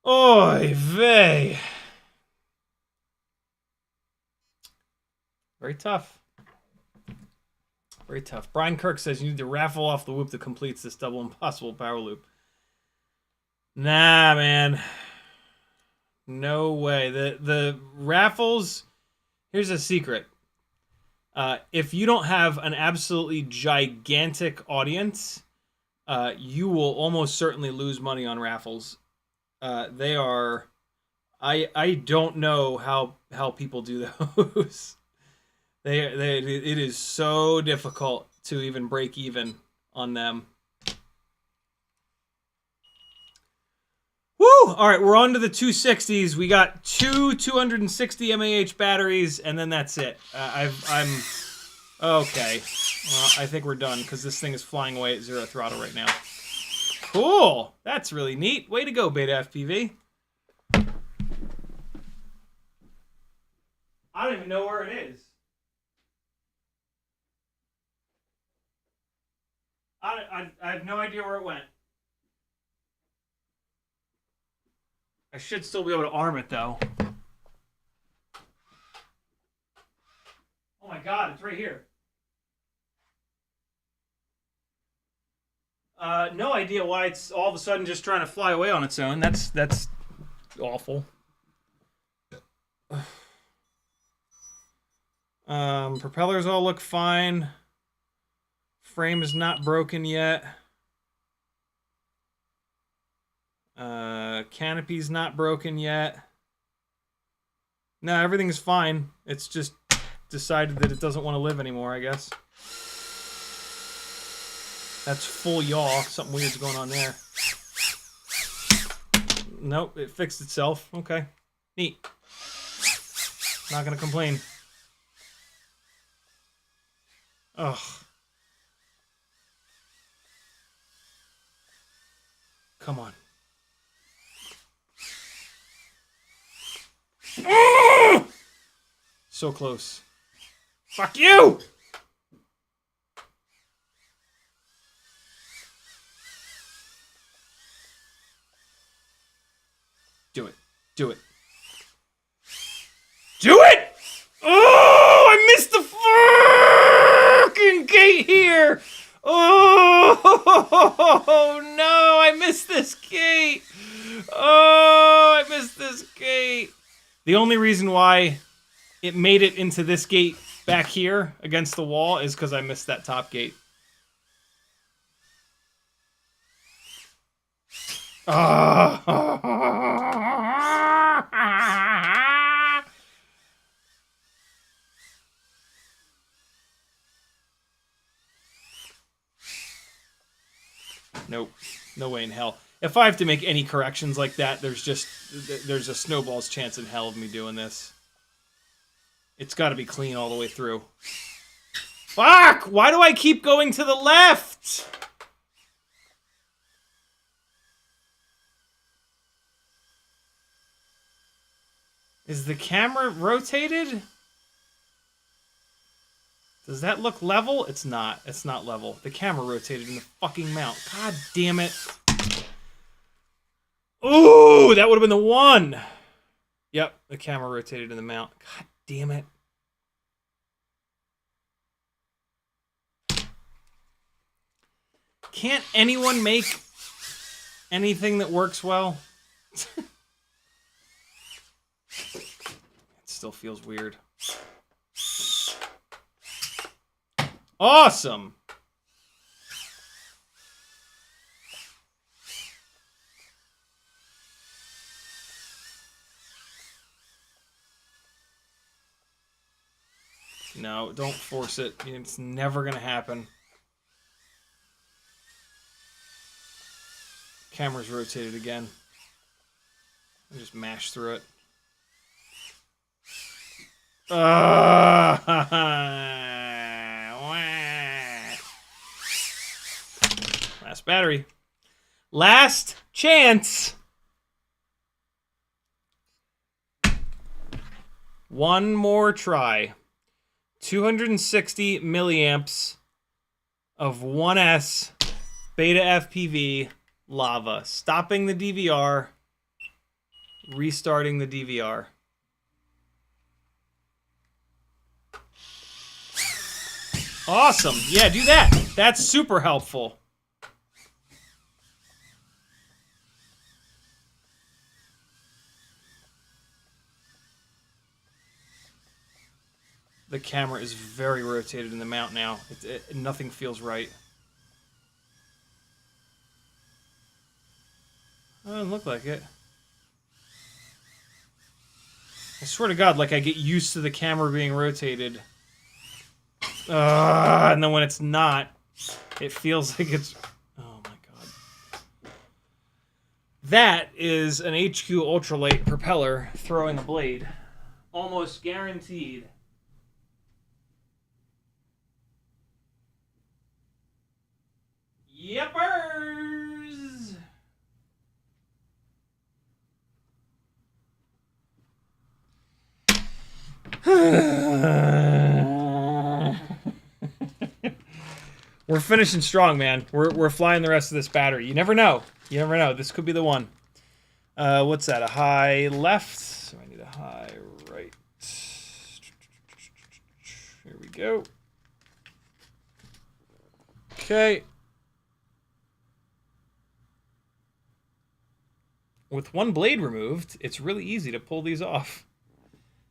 Oy vey. Very tough. Very tough. Brian Kirk says you need to raffle off the whoop that completes this double impossible power loop. Nah, man. No way. The raffles, here's a secret. If you don't have an absolutely gigantic audience, you will almost certainly lose money on raffles. They are... I don't know how people do those. It is so difficult to even break even on them. Woo! All right, we're on to the 260s. We got two 260 mAh batteries, and then that's it. I'm okay. Well, I think we're done because this thing is flying away at 0 throttle right now. Cool. That's really neat. Way to go, Beta FPV. I don't even know where it is. I have no idea where it went. I should still be able to arm it, though. Oh my god, it's right here. No idea why it's all of a sudden just trying to fly away on its own. That's awful. Propellers all look fine. Frame is not broken yet. Canopy's not broken yet. No, everything's fine. It's just decided that it doesn't want to live anymore, I guess. That's full yaw. Something weird's going on there. Nope, it fixed itself. Okay. Neat. Not gonna complain. Ugh. Come on. So close. Fuck you! Do it. Do it. Do it! Oh, I missed the fucking gate here! Oh, no, I missed this gate! Oh, I missed this gate! The only reason why it made it into this gate back here against the wall is because I missed that top gate. Nope. No way in hell. If I have to make any corrections like that, there's a snowball's chance in hell of me doing this. It's got to be clean all the way through. Fuck! Why do I keep going to the left? Is the camera rotated? Does that look level? It's not. It's not level. The camera rotated in the fucking mount. God damn it. Ooh, that would have been the one. Yep, the camera rotated in the mount. God damn it. Can't anyone make anything that works well? still feels weird. Awesome! No, don't force it. It's never gonna happen. Camera's rotated again. I just mash through it. Last battery. Last chance. One more try. 260 milliamps of 1S beta FPV lava. Stopping the DVR. Restarting the DVR. Awesome. Yeah, do that. That's super helpful. The camera is very rotated in the mount now. Nothing feels right. Doesn't look like it. I swear to God, like I get used to the camera being rotated. And then when it's not, it feels like it's... Oh my God. That is an HQ ultralight propeller throwing a blade. Almost guaranteed. Yepers! We're finishing strong, man. We're flying the rest of this battery. You never know. You never know. This could be the one. What's that? A high left? So I need a high right. Here we go. Okay. With one blade removed, it's really easy to pull these off.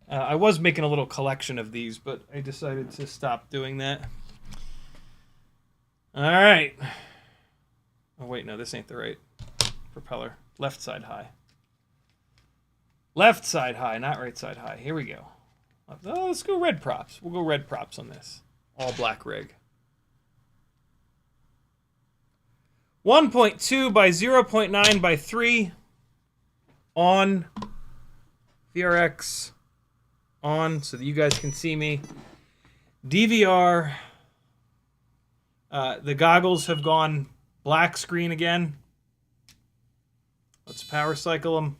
I was making a little collection of these, but I decided to stop doing that. All right. Oh, wait, no, this ain't the right propeller. Left side high. Left side high, not right side high. Here we go. Oh, let's go red props. We'll go red props on this. All black rig. 1.2 by 0.9 by 3. On. VRX. On, so that you guys can see me. DVR. The goggles have gone black screen again. Let's power cycle them.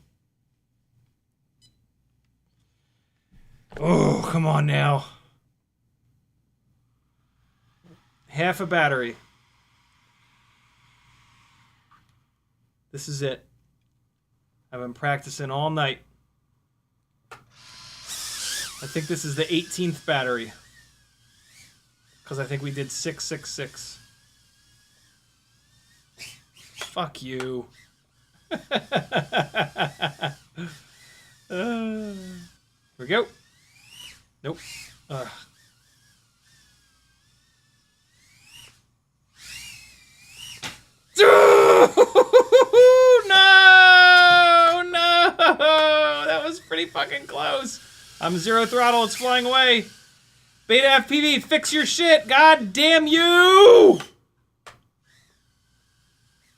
Oh, come on now. Half a battery. This is it. I've been practicing all night. I think this is the 18th battery. Because I think we did 666. Fuck you. Here we go. Nope. No! That was pretty fucking close. I'm zero throttle. It's flying away. Beta FPV, fix your shit. God damn you!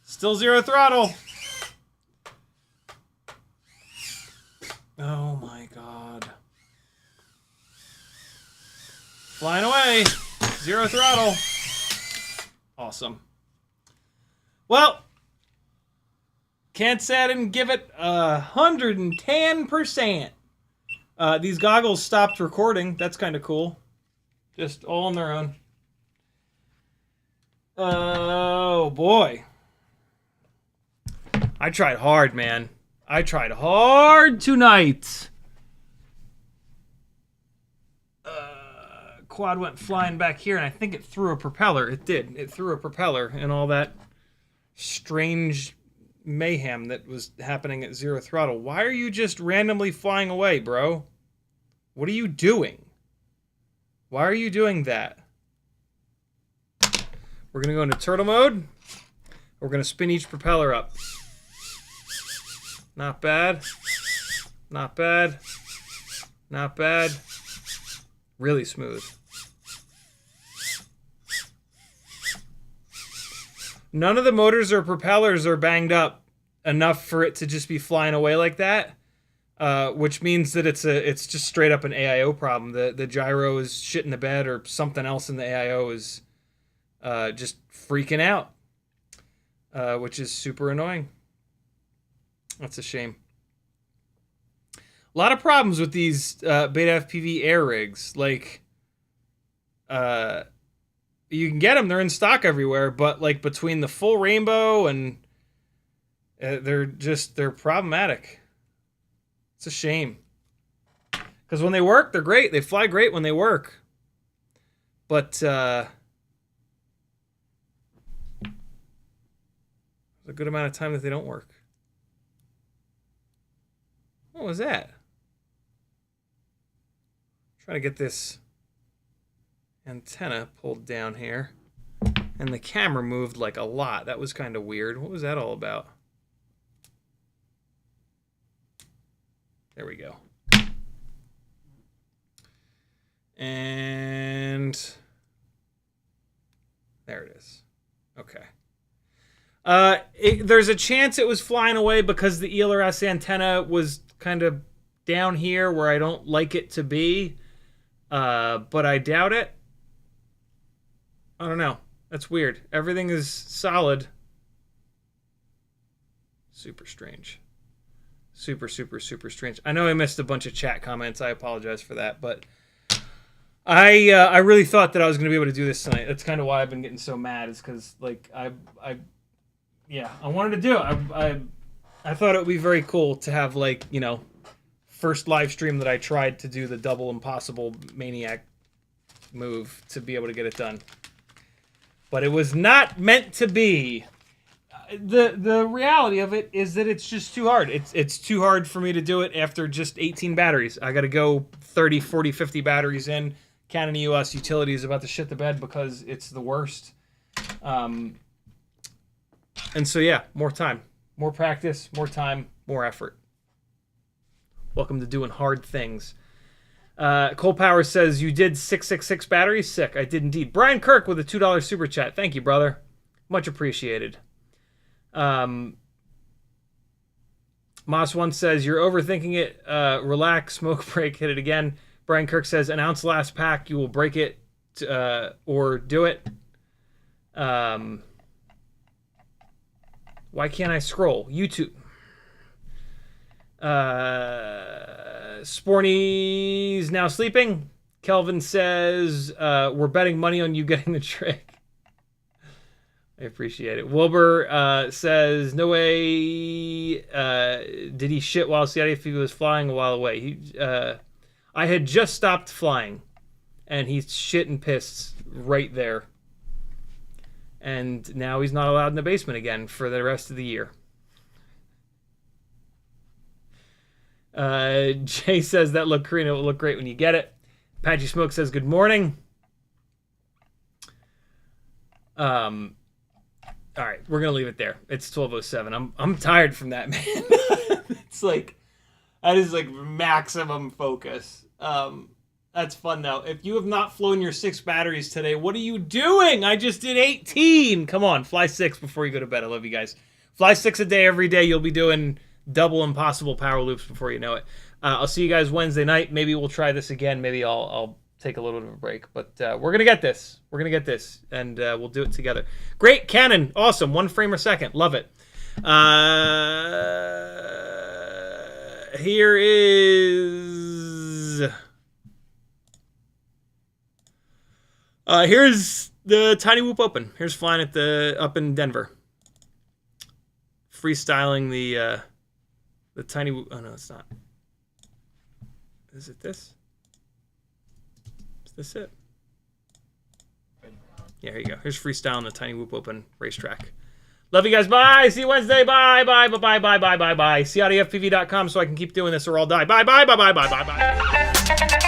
Still zero throttle. Oh my God. Flying away. Zero throttle. Awesome. Well, can't say I didn't give it 110%. These goggles stopped recording. That's kind of cool. Just all on their own. Oh, boy. I tried hard, man. I tried hard tonight. Quad went flying back here, and I think it threw a propeller. It did. It threw a propeller and all that strange mayhem that was happening at zero throttle. Why are you just randomly flying away, bro? What are you doing? Why are you doing that? We're going to go into turtle mode. We're going to spin each propeller up. Not bad. Not bad. Not bad. Really smooth. None of the motors or propellers are banged up enough for it to just be flying away like that, which means that it's just straight up an AIO problem. The gyro is shit in the bed, or something else in the AIO is just freaking out, which is super annoying. That's a shame. A lot of problems with these Beta FPV air rigs. Like, you can get them; they're in stock everywhere. But like between the full rainbow and they're problematic. It's a shame. Because when they work, they're great. They fly great when they work. But there's a good amount of time that they don't work. What was that? Trying to get this antenna pulled down here. And the camera moved like a lot. That was kind of weird. What was that all about? There we go. And there it is. Okay. There's a chance it was flying away because the ELRS antenna was kind of down here where I don't like it to be. But I doubt it. I don't know. That's weird. Everything is solid. Super strange. Super, super, super strange. I know I missed a bunch of chat comments. I apologize for that, but I really thought that I was going to be able to do this tonight. That's kind of why I've been getting so mad, is because like I wanted to do it. I thought it would be very cool to have, like, you know, first live stream that I tried to do the double impossible maniac move to be able to get it done. But it was not meant to be. The reality of it is that it's just too hard. It's too hard for me to do it after just 18 batteries. I got to go 30, 40, 50 batteries in. Canon EOS utility is about to shit the bed because it's the worst. And so, yeah, more time. More practice, more time, more effort. Welcome to doing hard things. Cole Power says, you did 666 batteries? Sick. I did indeed. Brian Kirk with a $2 super chat. Thank you, brother. Much appreciated. Moss1 says, you're overthinking it. Relax, smoke break, hit it again. Brian Kirk says, announce last pack. You will break it or do it. Why can't I scroll? YouTube. Sporny's now sleeping. Kelvin says, we're betting money on you getting the trick. I appreciate it. Wilbur says, no way did he shit while CiottiFPV was flying a while away. I had just stopped flying, and he shit and pissed right there. And now he's not allowed in the basement again for the rest of the year. Jay says, that look Korean, it will look great when you get it. Apache Smoke says, good morning. All right, we're gonna leave it there. It's 12:07. I'm tired from that, man. It's like, that is like maximum focus. That's fun though. If you have not flown your 6 batteries today, what are you doing? I just did 18. Come on, fly 6 before you go to bed. I love you guys. Fly 6 a day every day. You'll be doing double impossible power loops before you know it. I'll see you guys Wednesday night. Maybe we'll try this again. Maybe I'll take a little bit of a break. But we're going to get this. We're going to get this. And we'll do it together. Great. Canon. Awesome. 1 frame a second. Love it. Here is... here's the Tiny Whoop Open. Here's flying at up in Denver. Freestyling the Tiny Whoop. Oh, no, it's not. Is it this? Is this it? Yeah, here you go. Here's freestyling the Tiny Whoop Open racetrack. Love you guys. Bye. See you Wednesday. Bye. Bye. Bye. Bye. Bye. Bye. Bye. Bye. CiottiFPV.com so I can keep doing this or I'll die. Bye. Bye. Bye. Bye. Bye. Bye. Bye.